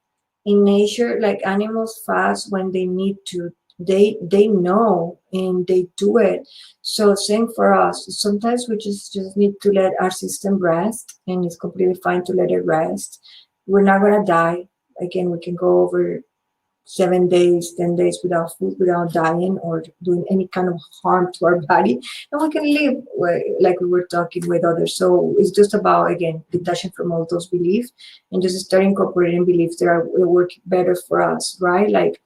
In nature, like animals fast when they need to. They know and they do it. So same for us. Sometimes we just need to let our system rest, and it's completely fine to let it rest. We're not gonna die. Again, we can go over 7 days, 10 days without food, without dying or doing any kind of harm to our body, and we can live like we were talking with others. So it's just about, again, detaching from all those beliefs and just start incorporating beliefs that work better for us, right? Like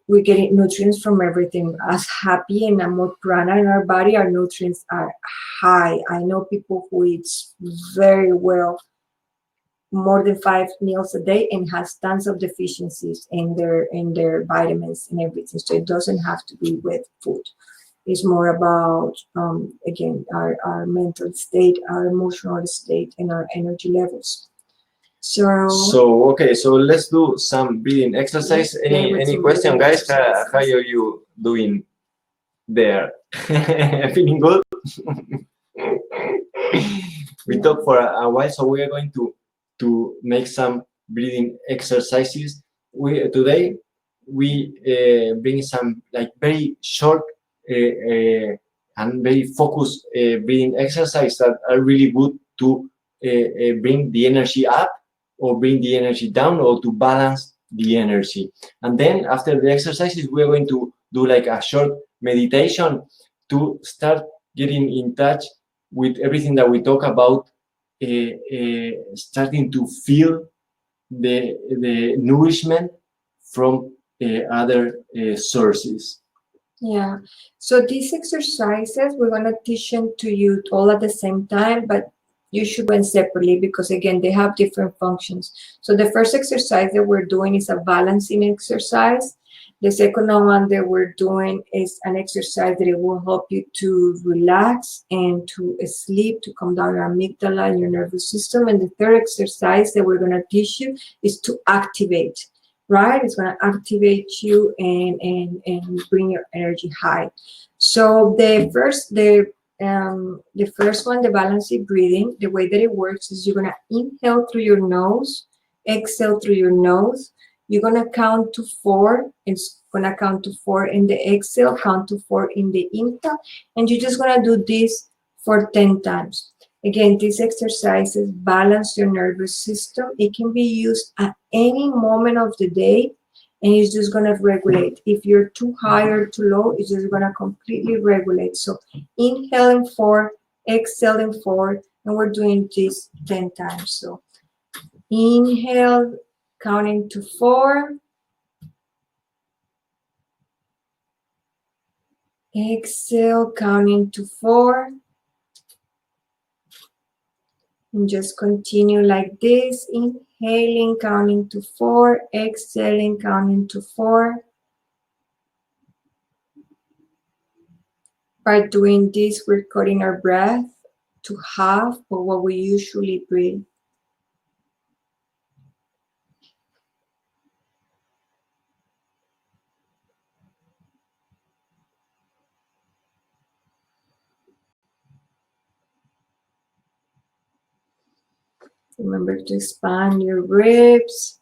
we're getting nutrients from everything. As happy and more prana in our body, our nutrients are high. I know people who eat very well, more than 5 meals a day, and has tons of deficiencies in their vitamins and everything. So it doesn't have to be with food. It's more about again our mental state, our emotional state, and our energy levels. So okay, so let's do some breathing exercise. Any question, guys? How are you doing there? Feeling good? We talked for a while, so we are going to make some breathing exercises. Today we bring some like very short and very focused breathing exercises that are really good to bring the energy up or bring the energy down or to balance the energy. And then after the exercises, we're going to do like a short meditation to start getting in touch with everything that we talk about, starting to feel the nourishment from other sources. Yeah. So these exercises, we're going to teach them to you all at the same time, but you should do them separately because, again, they have different functions. So the first exercise that we're doing is a balancing exercise. The second one that we're doing is an exercise that it will help you to relax and to sleep, to calm down your amygdala and your nervous system. And the third exercise that we're going to teach you is to activate, right? It's going to activate you and bring your energy high. So the first one, the balancing breathing, the way that it works is you're going to inhale through your nose, exhale through your nose. You're going to count to 4. It's going to count to 4 in the exhale, count to 4 in the inhale. And you're just going to do this for 10 times. Again, these exercises balance your nervous system. It can be used at any moment of the day, and it's just going to regulate. If you're too high or too low, it's just going to completely regulate. So inhaling 4, exhaling 4, and we're doing this 10 times. So inhale, counting to 4. Exhale, counting to 4. And just continue like this. Inhaling, counting to 4. Exhaling, counting to 4. By doing this, we're cutting our breath to half of what we usually breathe. Remember to expand your ribs.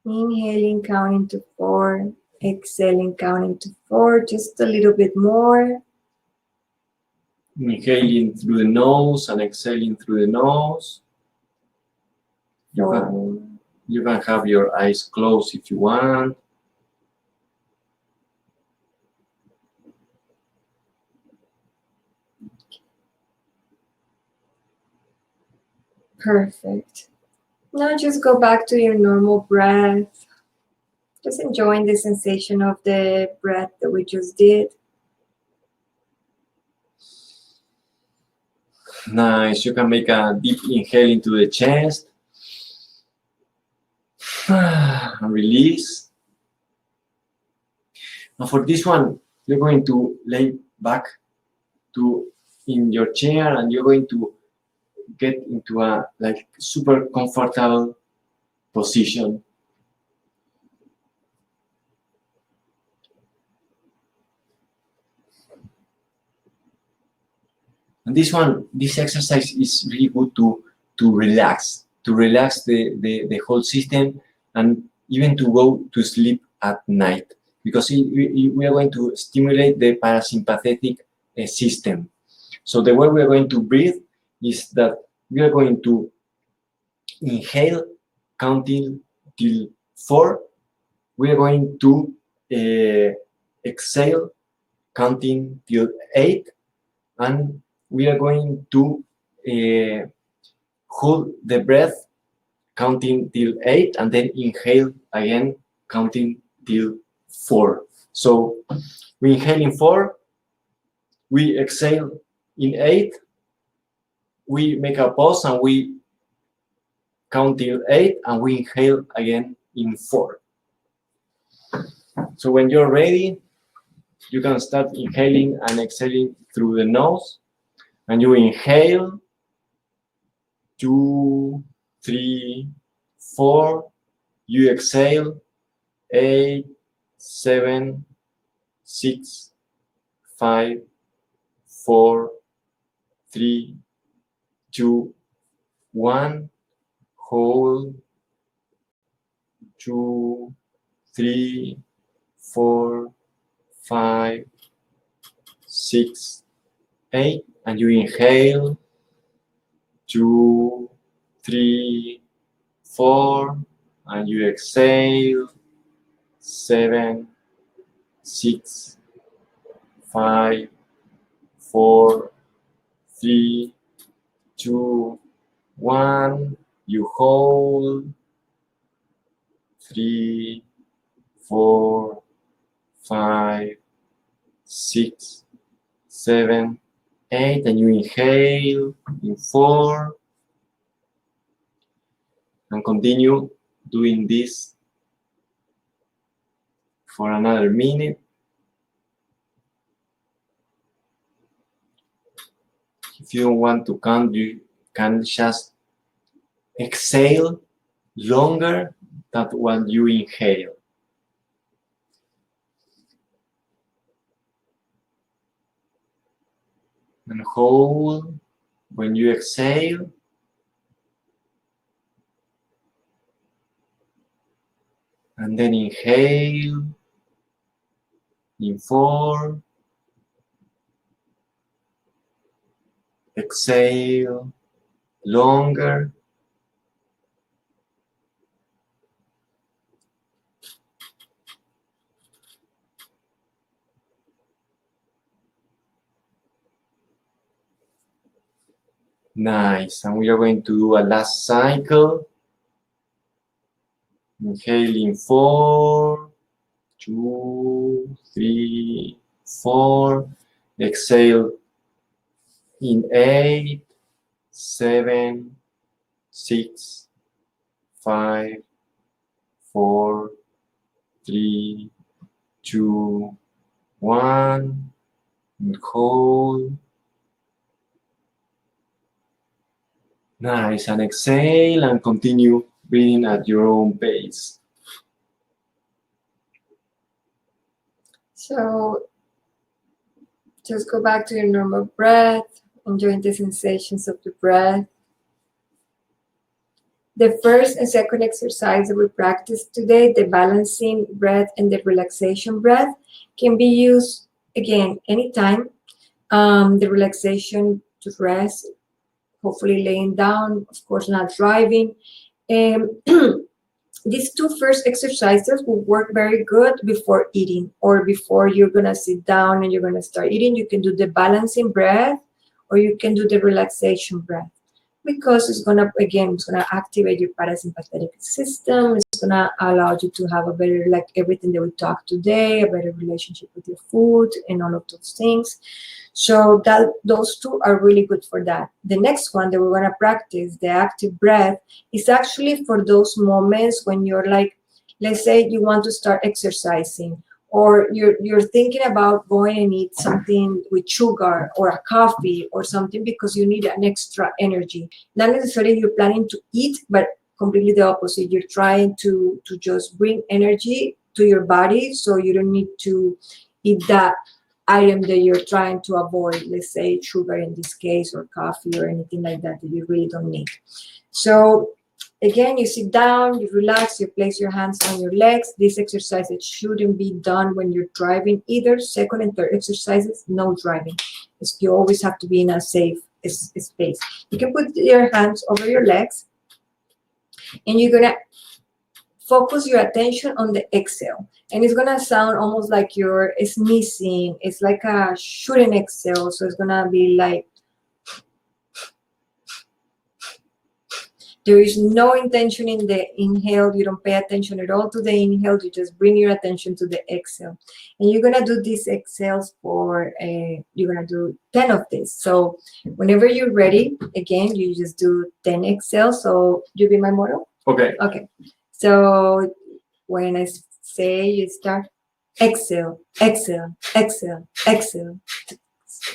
Inhaling, counting to 4. Exhaling, counting to 4. Just a little bit more. Inhaling through the nose and exhaling through the nose. You can have your eyes closed if you want. Perfect. Now just go back to your normal breath. Just enjoying the sensation of the breath that we just did. Nice. You can make a deep inhale into the chest. And release. And for this one, you're going to lay back in your chair, and you're going to get into a like super comfortable position. And this exercise is really good to relax the whole system, and even to go to sleep at night, because we are going to stimulate the parasympathetic system. So the way we are going to breathe is that we are going to inhale, counting till 4. We are going to exhale, counting till 8, and we are going to hold the breath, counting till 8, and then inhale again, counting till 4. So we inhale in 4, we exhale in 8, we make a pause and we count till 8, and we inhale again in 4. So when you're ready, you can start inhaling and exhaling through the nose, and you inhale 2, 3, 4, you exhale 8, 7, 6, 5, 4, 3, 2, 1, hold 2, 3, 4, 5, 6, 8, and you inhale 2, 3, 4, and you exhale 7, 6, 5, 4, 3, 2, 1. You hold 3, 4, 5, 6, 7, 8, and you inhale in 4, and continue doing this for another minute. If you don't want to count, you can just exhale longer than what you inhale. And hold when you exhale. And then inhale in 4. Exhale longer. Nice. And we are going to do a last cycle. Inhaling 4, 2, 3, 4. Exhale in 8, 7, 6, 5, 4, 3, 2, 1. And hold. Nice. And exhale and continue breathing at your own pace. So just go back to your normal breath, enjoying the sensations of the breath. The first and second exercise that we practiced today, the balancing breath and the relaxation breath, can be used again anytime. The relaxation to rest, hopefully laying down, of course not driving. These two first exercises will work very good before eating, or before you're gonna sit down and you're gonna start eating. You can do the balancing breath, or you can do the relaxation breath, because it's gonna activate your parasympathetic system. It's gonna allow you to have a better, like everything that we talked today, a better relationship with your food and all of those things. So those two are really good for that. The next one that we're gonna practice, the active breath, is actually for those moments when you're like, let's say you want to start exercising, or you're thinking about going and eat something with sugar or a coffee or something because you need an extra energy. Not necessarily you're planning to eat, but completely the opposite. You're trying to just bring energy to your body so you don't need to eat that item that you're trying to avoid, let's say sugar in this case, or coffee or anything like that that you really don't need. So again, you sit down, you relax, you place your hands on your legs. These exercises shouldn't be done when you're driving either. Second and third exercises, no driving. You always have to be in a safe space. You can put your hands over your legs and you're gonna focus your attention on the exhale. And it's gonna sound almost like you're sneezing. It's like a shooting exhale. So it's gonna be like, there is no intention in the inhale. You don't pay attention at all to the inhale. You just bring your attention to the exhale. And you're gonna do these exhales for, you're gonna do 10 of this. So whenever you're ready, again, you just do 10 exhales. So you be my model? Okay. Okay. So when I say, you start, exhale, exhale, exhale, exhale.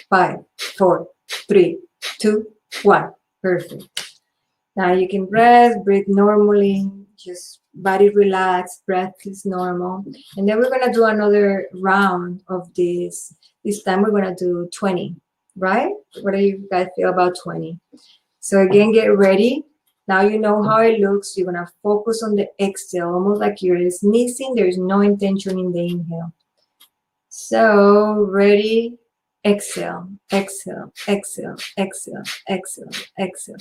5, 4, 3, 2, 1. Perfect. Now you can breathe normally, just body relaxed, breath is normal. And then we're gonna do another round of this. This time we're gonna do 20, right? What do you guys feel about 20? So again, get ready. Now you know how it looks. You're gonna focus on the exhale, almost like you're sneezing. There is no intention in the inhale. So ready, exhale, exhale, exhale, exhale, exhale, exhale.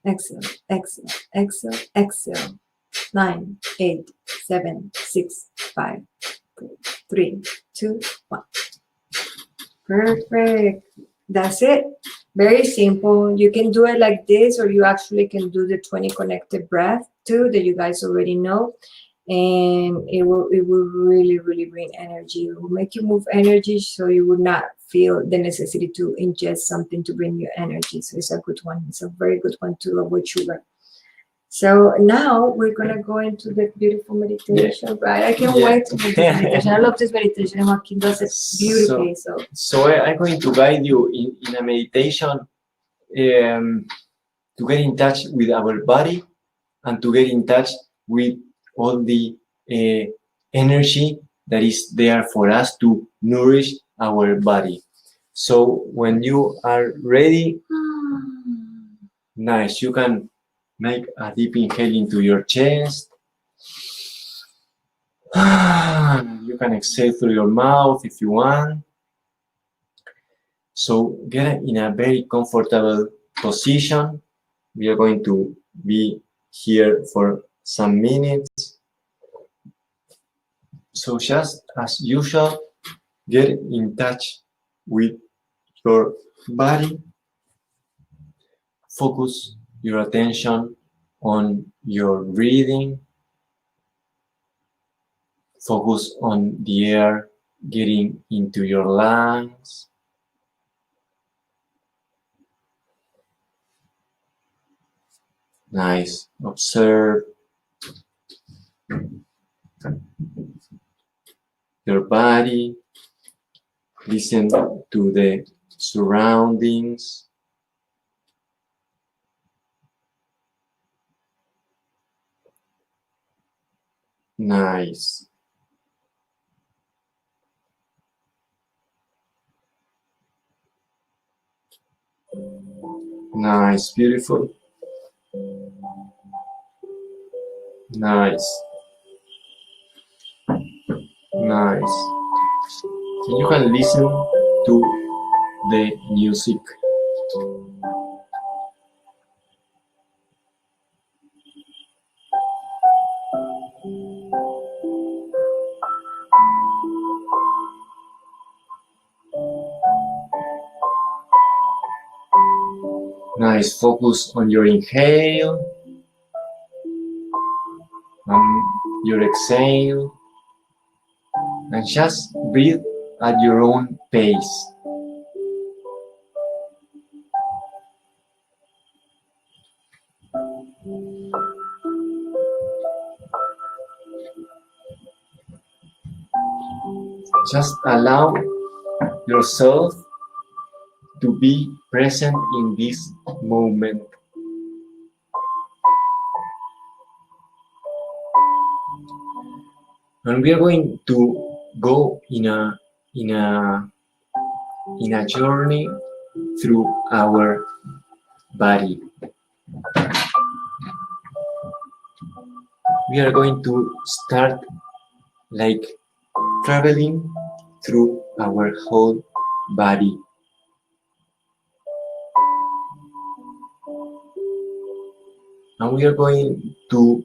Exhale, exhale, exhale, exhale. 9, 8, 7, 6, 5, 4, 3, 2, 1. Perfect. That's it. Very simple. You can do it like this, or you actually can do the 20 connected breath too that you guys already know. And it will really bring energy. It will make you move energy, so you will not feel the necessity to ingest something to bring you energy. So it's a good one. It's a very good one to avoid sugar. So now we're gonna go into the beautiful meditation, right? I can't wait to do this meditation. I love this meditation, and Joaquin does it beautifully. So I'm going to guide you in a meditation to get in touch with our body and to get in touch with all the energy that is there for us to nourish our body. So when you are ready, nice, you can make a deep inhale into your chest. You can exhale through your mouth if you want. So get in a very comfortable position. We are going to be here for some minutes. So just as usual, get in touch with your body. Focus your attention on your breathing. Focus on the air getting into your lungs. Nice. Observe your body. Listen to the surroundings. Nice. Nice, beautiful. Nice. Nice. You can listen to the music. Nice. Focus on your inhale and your exhale, and just breathe at your own pace. Just allow yourself to be present in this moment. And we are going to go in a journey through our body. We are going to start like traveling through our whole body. And we are going to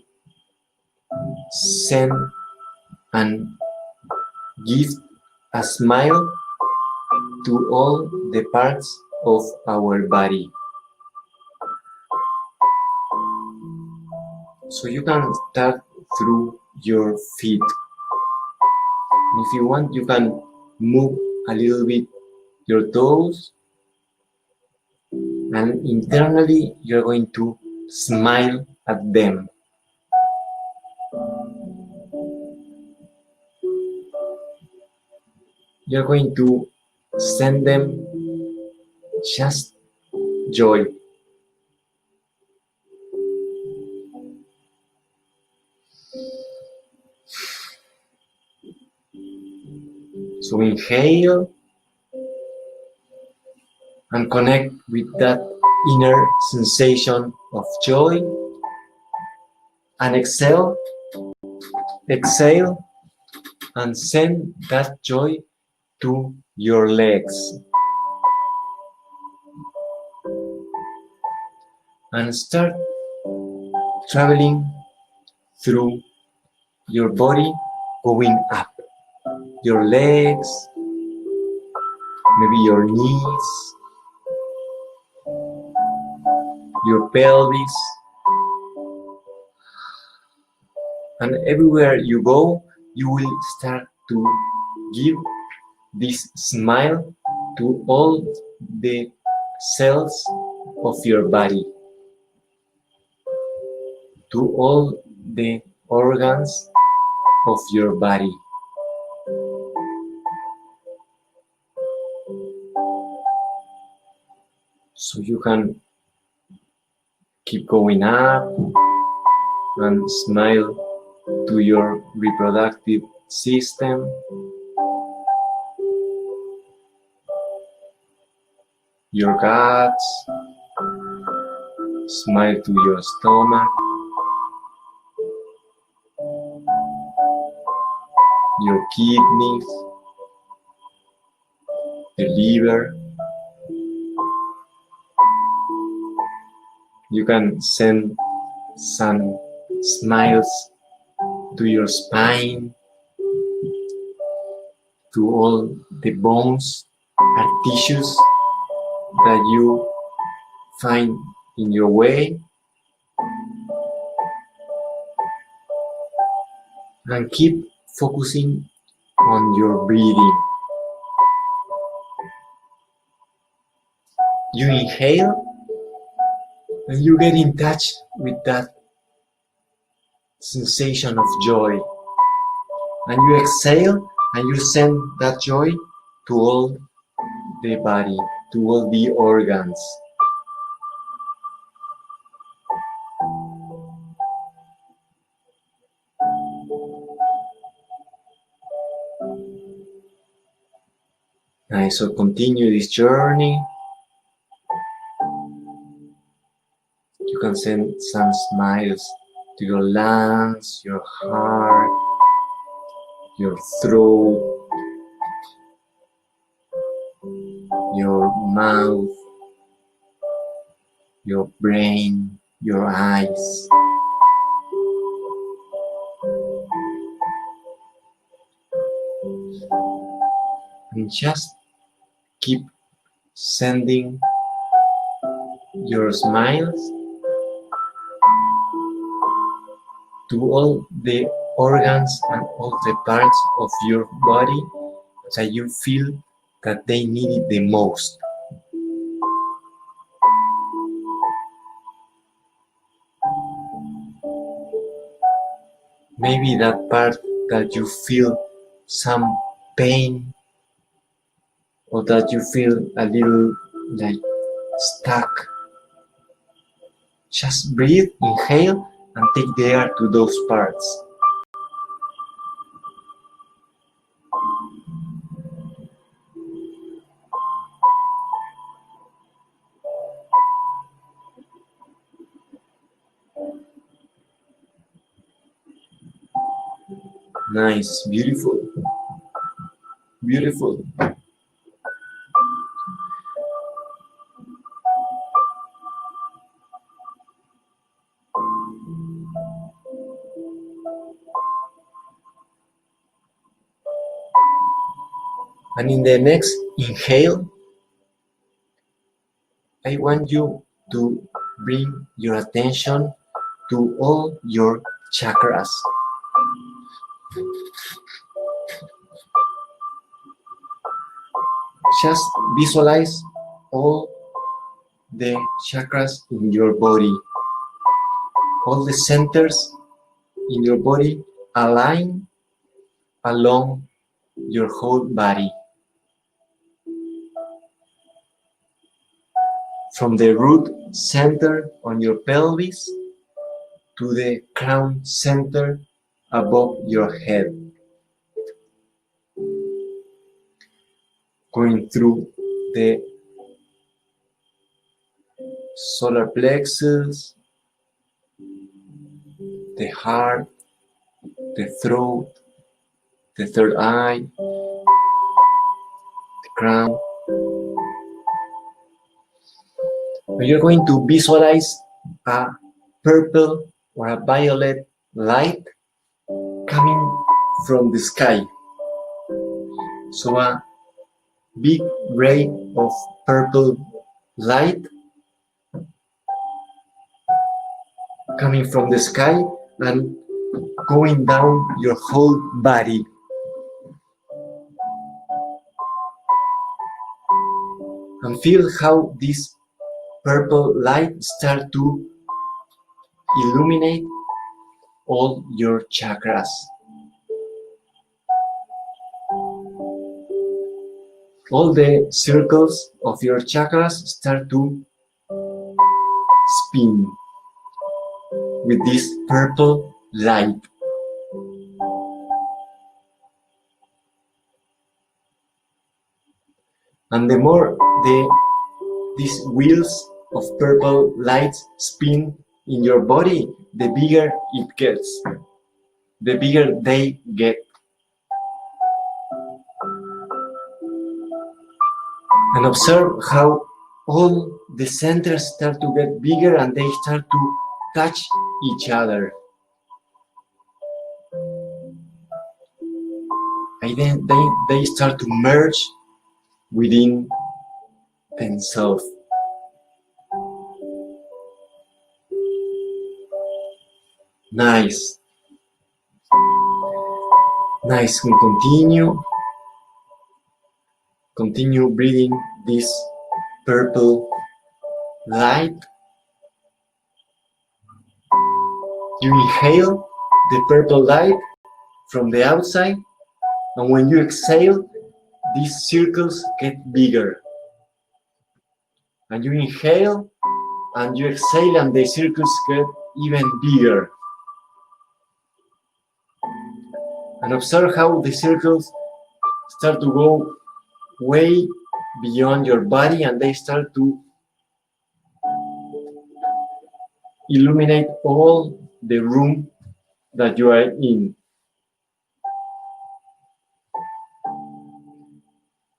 send and give a smile to all the parts of our body. So you can start through your feet. If you want, you can move a little bit your toes, and internally you're going to smile at them. You're going to send them just joy. So inhale and connect with that inner sensation of joy, and exhale and send that joy to your legs. And start traveling through your body, going up. Your legs, maybe your knees, your pelvis. And everywhere you go, you will start to give this smile to all the cells of your body, to all the organs of your body. So you can keep going up and smile to your reproductive system, your guts, smile to your stomach, your kidneys, the liver. You can send some smiles to your spine, to all the bones and tissues that you find in your way, and keep focusing on your breathing. You inhale and you get in touch with that sensation of joy, and you exhale and you send that joy to all the body, to all the organs. Nice, so continue this journey. You can send some smiles to your lungs, your heart, your throat, your mouth, your brain, your eyes. And just keep sending your smiles to all the organs and all the parts of your body that you feel that they need it the most. Maybe that part that you feel some pain, or that you feel a little like stuck, just breathe, inhale, and take the air to those parts. Nice, beautiful, beautiful. And in the next inhale, I want you to bring your attention to all your chakras. Just visualize all the chakras in your body. All the centers in your body align along your whole body. From the root center on your pelvis to the crown center above your head. Going through the solar plexus, the heart, the throat, the third eye, the crown. You're going to visualize a purple or a violet light coming from the sky. So a big ray of purple light coming from the sky and going down your whole body. And feel how this purple light starts to illuminate all your chakras. All the circles of your chakras start to spin with this purple light. And the more these wheels of purple lights spin in your body, the bigger it gets, the bigger they get. And observe how all the centers start to get bigger and they start to touch each other. And then they start to merge within themselves. Nice. Nice. We'll continue breathing this purple light. You inhale the purple light from the outside, and when you exhale, these circles get bigger. And you inhale and you exhale, and the circles get even bigger. And observe how the circles start to go way beyond your body, and they start to illuminate all the room that you are in.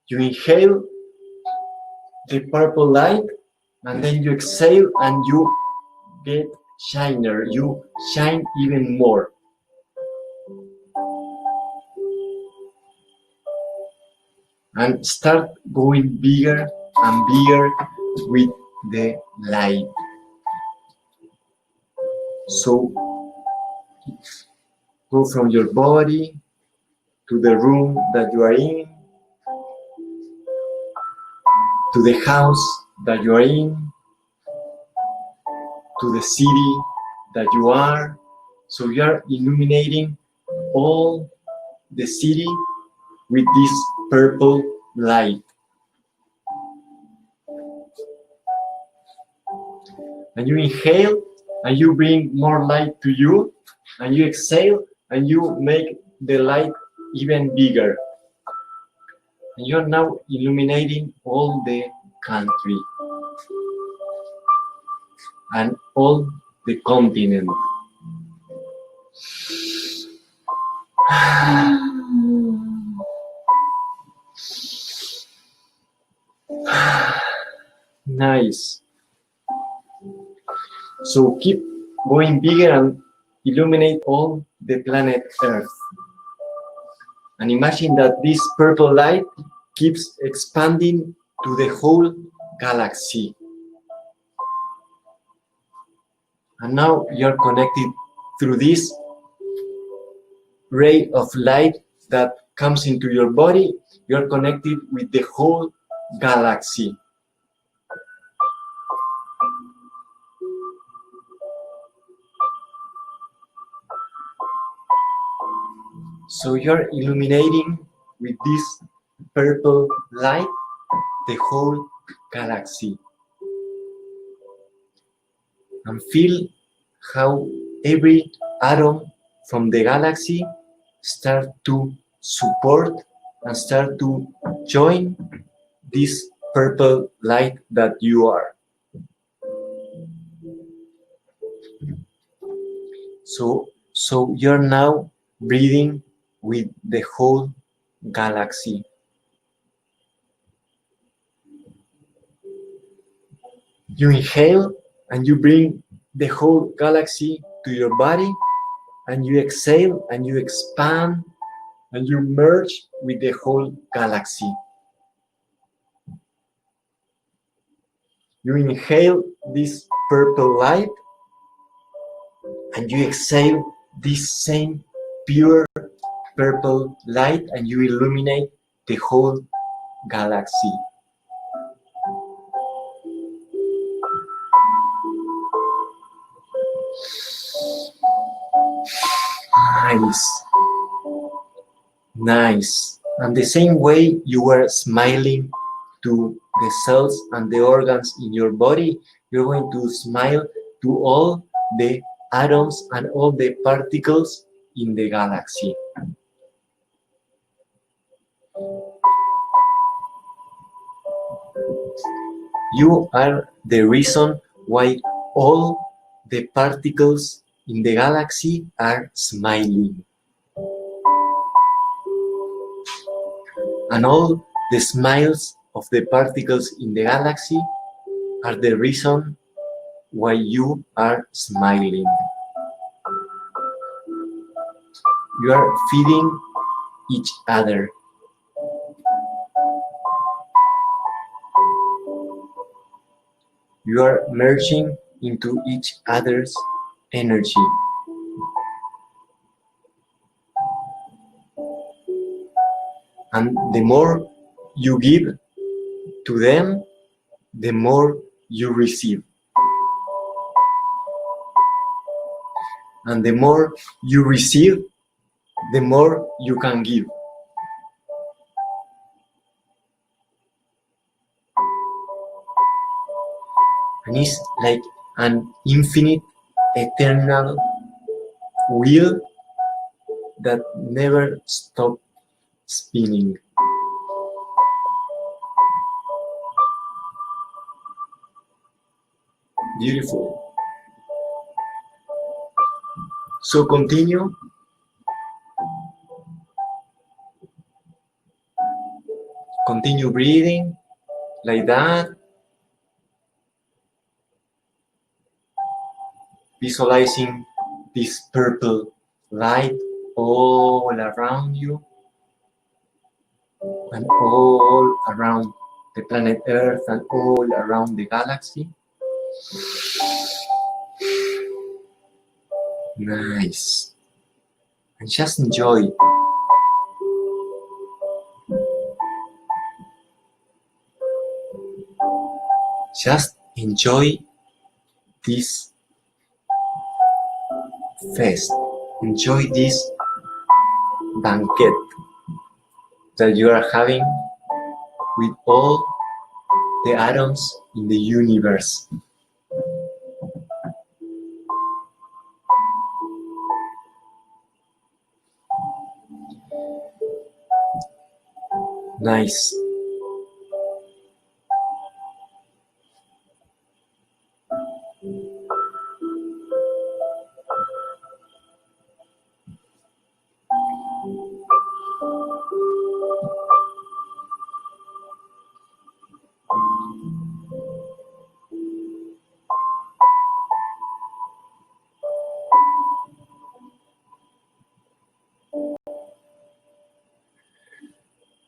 You inhale the purple light, and then you exhale and you get shiner. You shine even more. And start going bigger and bigger with the light. So go from your body to the room that you are in, to the house that you are in, to the city that you are. So you are illuminating all the city with this purple light. And you inhale and you bring more light to you, and you exhale and you make the light even bigger. And you're now illuminating all the country and all the continent. Nice. So keep going bigger and illuminate all the planet Earth. And imagine that this purple light keeps expanding to the whole galaxy. And now you're connected through this ray of light that comes into your body. You're connected with the whole galaxy. So you're illuminating with this purple light the whole galaxy. And feel how every atom from the galaxy start to support and start to join this purple light that you are. So you're now breathing with the whole galaxy. You inhale and you bring the whole galaxy to your body, and you exhale and you expand and you merge with the whole galaxy. You inhale this purple light and you exhale this same pure purple light, and you illuminate the whole galaxy. Nice. Nice. And the same way you were smiling to the cells and the organs in your body, you're going to smile to all the atoms and all the particles in the galaxy. You are the reason why all the particles in the galaxy are smiling. And all the smiles of the particles in the galaxy are the reason why you are smiling. You are feeding each other. You are merging into each other's energy. And the more you give to them, the more you receive. And the more you receive, the more you can give. And it's like an infinite, eternal wheel that never stops spinning. Beautiful. So continue. Continue breathing like that. Visualizing this purple light all around you and all around the planet Earth and all around the galaxy. Nice. And just enjoy. Just enjoy this fest. Enjoy this banquet. that you are having with all the atoms in the universe. Nice.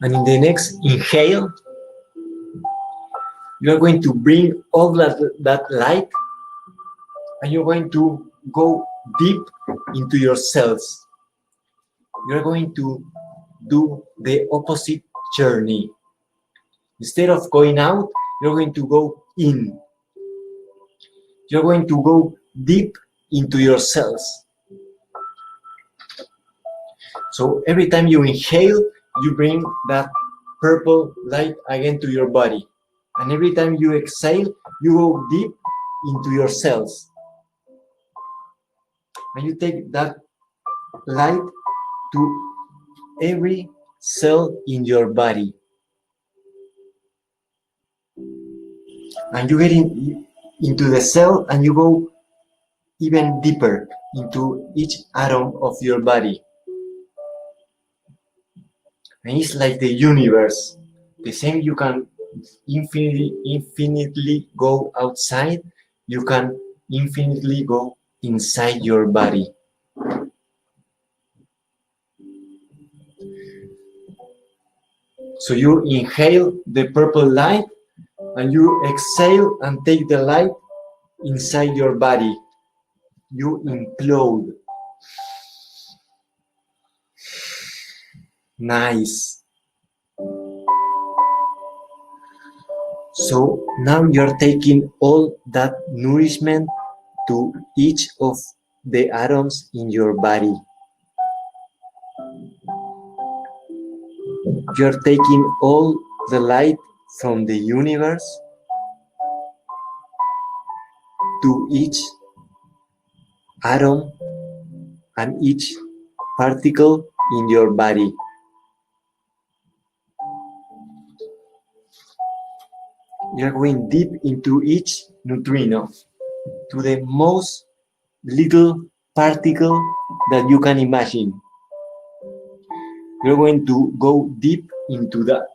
And in the next inhale, you are going to bring all that light, and you're going to go deep into your cells. You're going to do the opposite journey. Instead of going out, you're going to go in. You're going to go deep into your cells. So every time you inhale, you bring that purple light again to your body. And every time you exhale, you go deep into your cells. And you take that light to every cell in your body. And you get into the cell and you go even deeper into each atom of your body. And it's like the universe. The same you can infinitely go outside, you can infinitely go inside your body. So you inhale the purple light and you exhale and take the light inside your body. You implode. Nice. So now you're taking all that nourishment to each of the atoms in your body. You're taking all the light from the universe to each atom and each particle in your body. You're going deep into each neutrino, to the most little particle that you can imagine. You're going to go deep into that.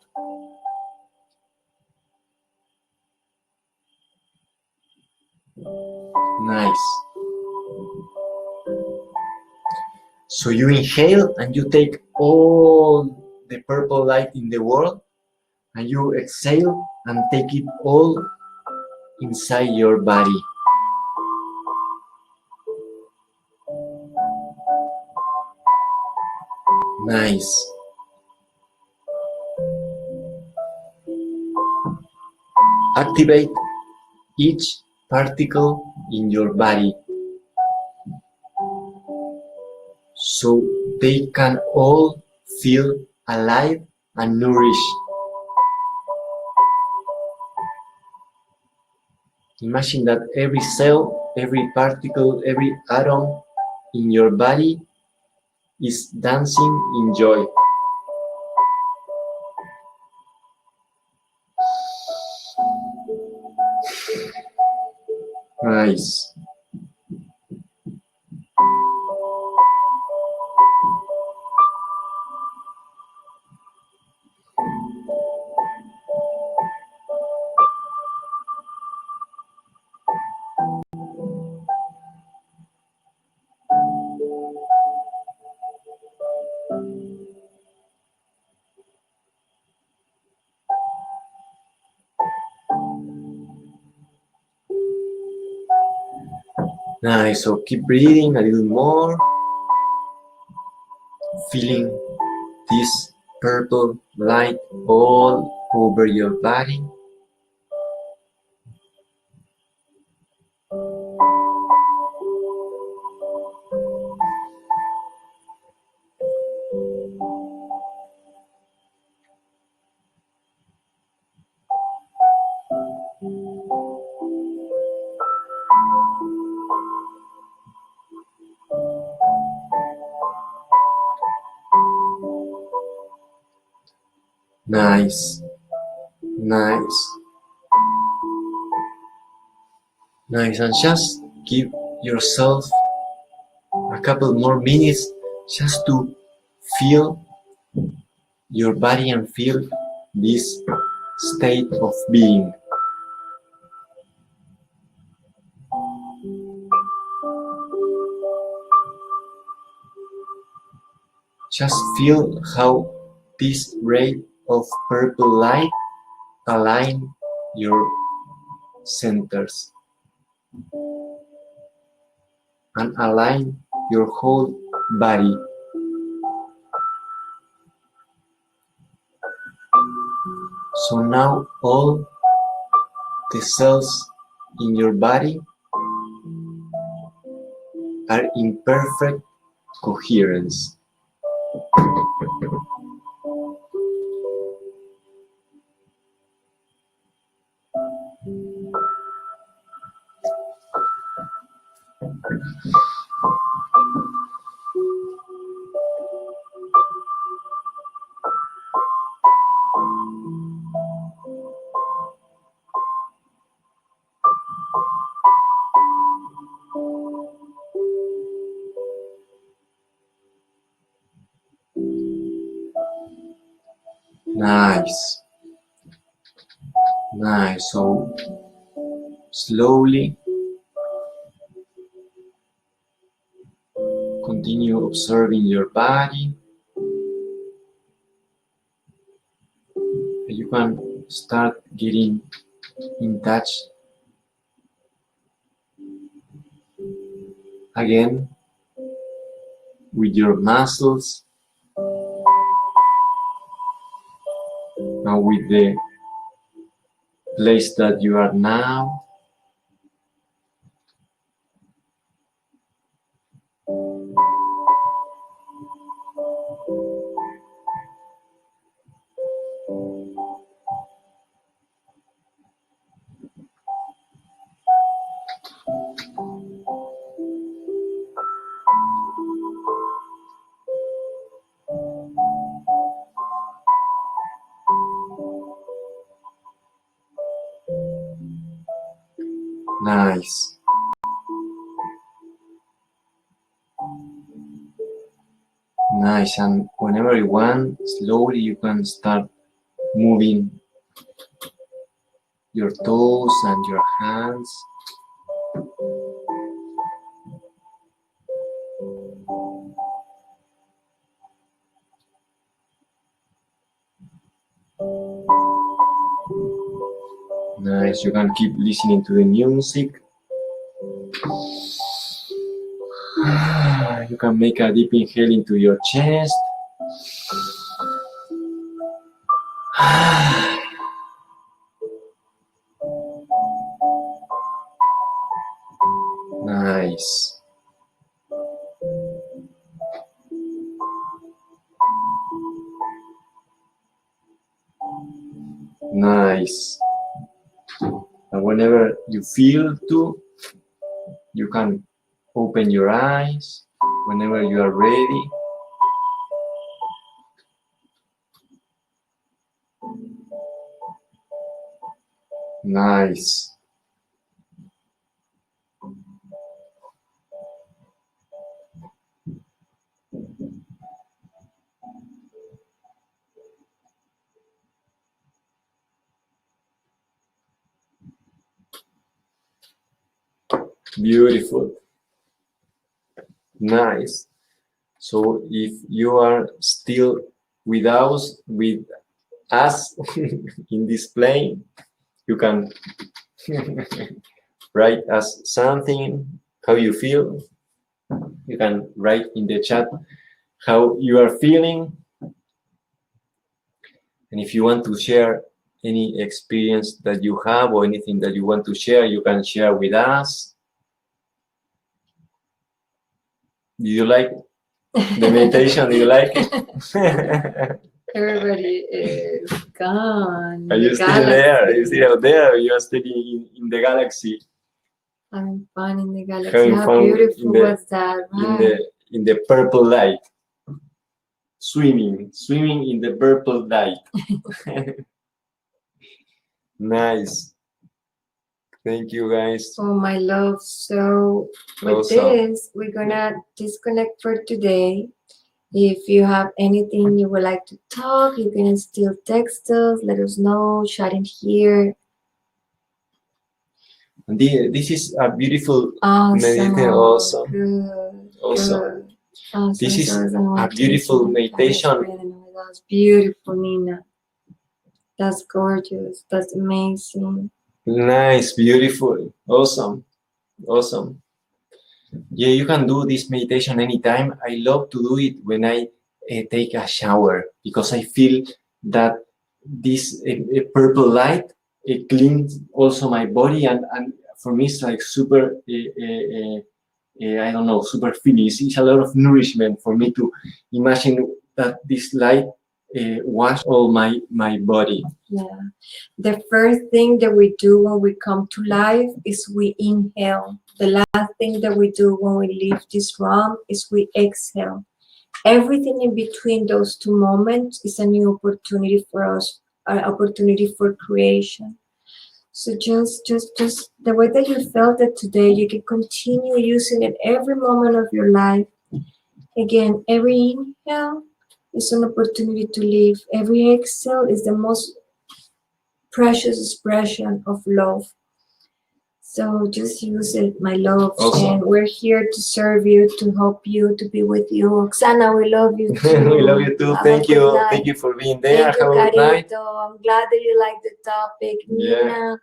Nice. So you inhale and you take all the purple light in the world, and you exhale and take it all inside your body. Nice. Activate each particle in your body so they can all feel alive and nourished. Imagine that every cell, every particle, every atom in your body is dancing in joy. Nice. Nice, so keep breathing a little more, feeling this purple light all over your body. Nice. Nice. Nice. And just give yourself a couple more minutes just to feel your body and feel this state of being. Just feel how this ray of purple light align your centers and align your whole body. So now all the cells in your body are in perfect coherence. Nice. Nice. So slowly continue observing your body. You can start getting in touch again with your muscles and with the place that you are now. Nice. Nice. And whenever you want, slowly you can start moving your toes and your hands. Nice. You can keep listening to the music. You can make a deep inhale into your chest. Nice. Nice. And whenever you feel to, you can open your eyes whenever you are ready. Nice. Beautiful. Nice. So if you are still with us in this plane, you can write us something, how you feel. You can write in the chat how you are feeling. And if you want to share any experience that you have or anything that you want to share, you can share with us. Do you like the meditation? Do you like it? Everybody is gone. Are you still there? Are you still out there? You are still in the galaxy. Having fun in the galaxy. Having How fun beautiful was that, right? In the purple light. swimming in the purple light. Nice. Thank you, guys. Oh, my love. So with Awesome. this, we're gonna disconnect for today. If you have anything you would like to talk, you can still text us, let us know, chat in here. And this is a beautiful Awesome. meditation. Awesome. Good. Awesome. Good. Awesome. This is So a beautiful meditation. That's beautiful, Nina. That's gorgeous. That's amazing. Nice, beautiful, awesome, awesome. Yeah, you can do this meditation anytime. I love to do it when I take a shower because I feel that this purple light it cleans also my body and for me it's like super I don't know, super feeling. It's a lot of nourishment for me to imagine that this light wash all my body. Yeah. The first thing that we do when we come to life is we inhale. The last thing that we do when we leave this realm is we exhale. Everything in between those two moments is a new opportunity for us, an opportunity for creation. So just the way that you felt it today, you can continue using it every moment of your life. Again, every inhale is an opportunity to live. Every exhale is the most precious expression of love. So just use it, my love. Awesome. And we're here to serve you, to help you, to be with you. Oksana, we love you too. We love you too. Have Thank a good you. night. Thank you for being there. Thank you, Have a good night. Carito. I'm glad that you like the topic. Yeah. Nina,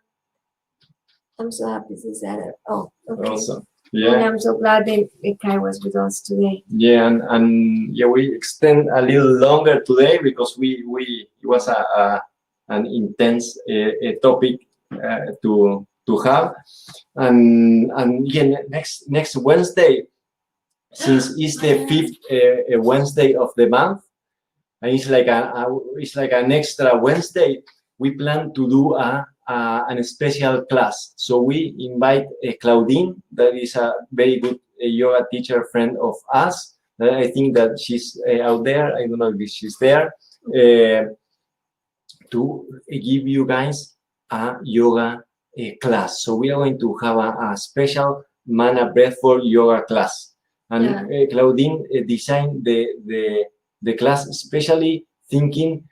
I'm so happy to say that. Oh, okay. Awesome. Nina, Yeah. I'm so glad that Kai was with us today. Yeah, and yeah, we extend a little longer today because we it was an intense topic to have, and yeah, next Wednesday, since it's the fifth Wednesday of the month, and it's like an extra Wednesday. We plan to do an special class. So we invite Claudine, that is a very good yoga teacher friend of us. I think that she's out there. I don't know if she's there. To give you guys a yoga class. So we are going to have a special Mana Breathwork yoga class. And Claudine designed the class especially thinking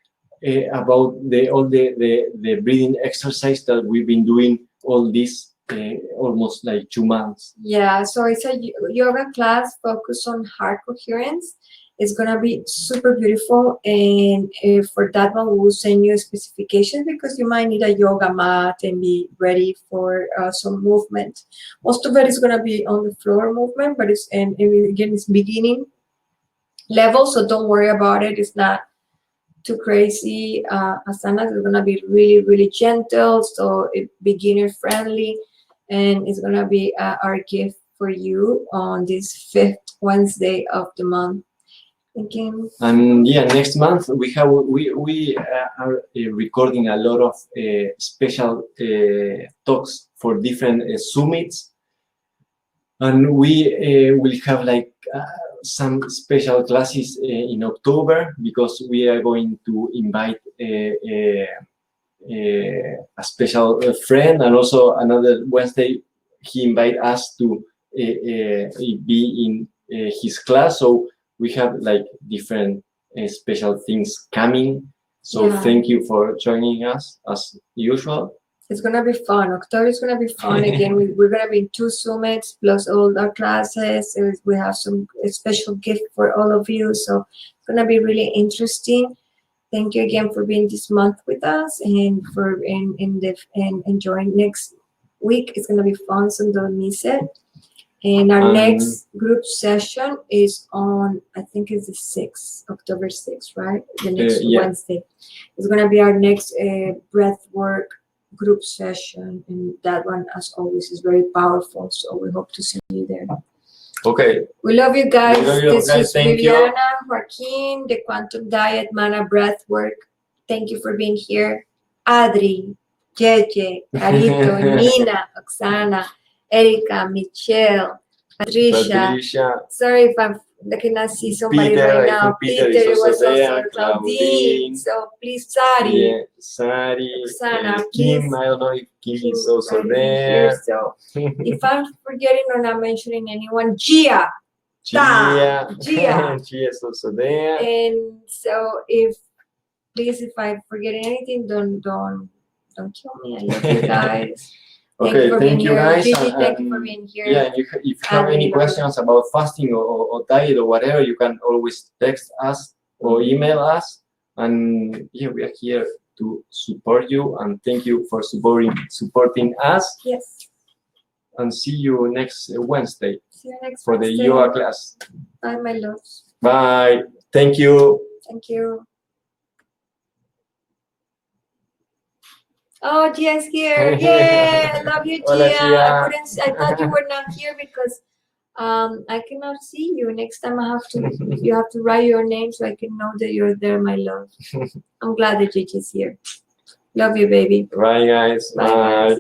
about all the breathing exercise that we've been doing all this almost like 2 months. Yeah, so it's a yoga class focused on heart coherence. It's gonna be super beautiful, and for that one, we'll send you specifications because you might need a yoga mat and be ready for some movement. Most of it is gonna be on the floor movement, but again, it's beginning level, so don't worry about it. It's not too crazy. Asanas is gonna be really, really gentle, so beginner friendly, and it's gonna be our gift for you on this 5th Wednesday of the month. Again. And yeah, next month we are recording a lot of special talks for different summits, and we will have like some special classes in October because we are going to invite a special friend, and also another Wednesday he invited us to be in his class. So we have like different special things coming. So thank you for joining us as usual. It's gonna be fun. October is gonna be fun. Again, we're gonna be in 2 summits plus all our classes. We have some special gift for all of you. So it's gonna be really interesting. Thank you again for being this month with us and for enjoying next week. It's gonna be fun, so don't miss it. And our next group session is on, I think it's the 6th, October 6th, right? The next Wednesday. It's going to be our next breath work group session. And that one, as always, is very powerful. So we hope to see you there. Okay. We love you guys. This is Thank Viviana, Joaquin, the Quantum Diet Mana Breath Work. Thank you for being here. Adri, Jeje, Carito, Nina, Oksana, Erica, Michelle, Patricia. Sorry if I'm I cannot see somebody Peter, right I now. think Peter is was also there, also Claudine. So please, Sari. Yeah, Sari, Roxana, Kim, please. I don't know if Kim Kim is also Sari here. there. So if I'm forgetting or not mentioning anyone, Gia. Gia, Gia. Gia is also there. And so please, if I forget anything, don't kill me. I love you guys. Okay, thank you guys. Gigi, thank you for being here. Yeah, and if you have any questions about fasting or diet or whatever, you can always text us or email us. And yeah, we are here to support you. And thank you for supporting us. Yes. And see you next Wednesday. See you next for Wednesday. the yoga class. Bye, my loves. Bye. Thank you. Thank you. Oh, Gia's here. Yay! I love you, Gia. Hola, Gia. I thought you were not here because I cannot see you. Next time you have to write your name so I can know that you're there, my love. I'm glad that Gigi's here. Love you, baby. Bye, guys. Bye. Guys.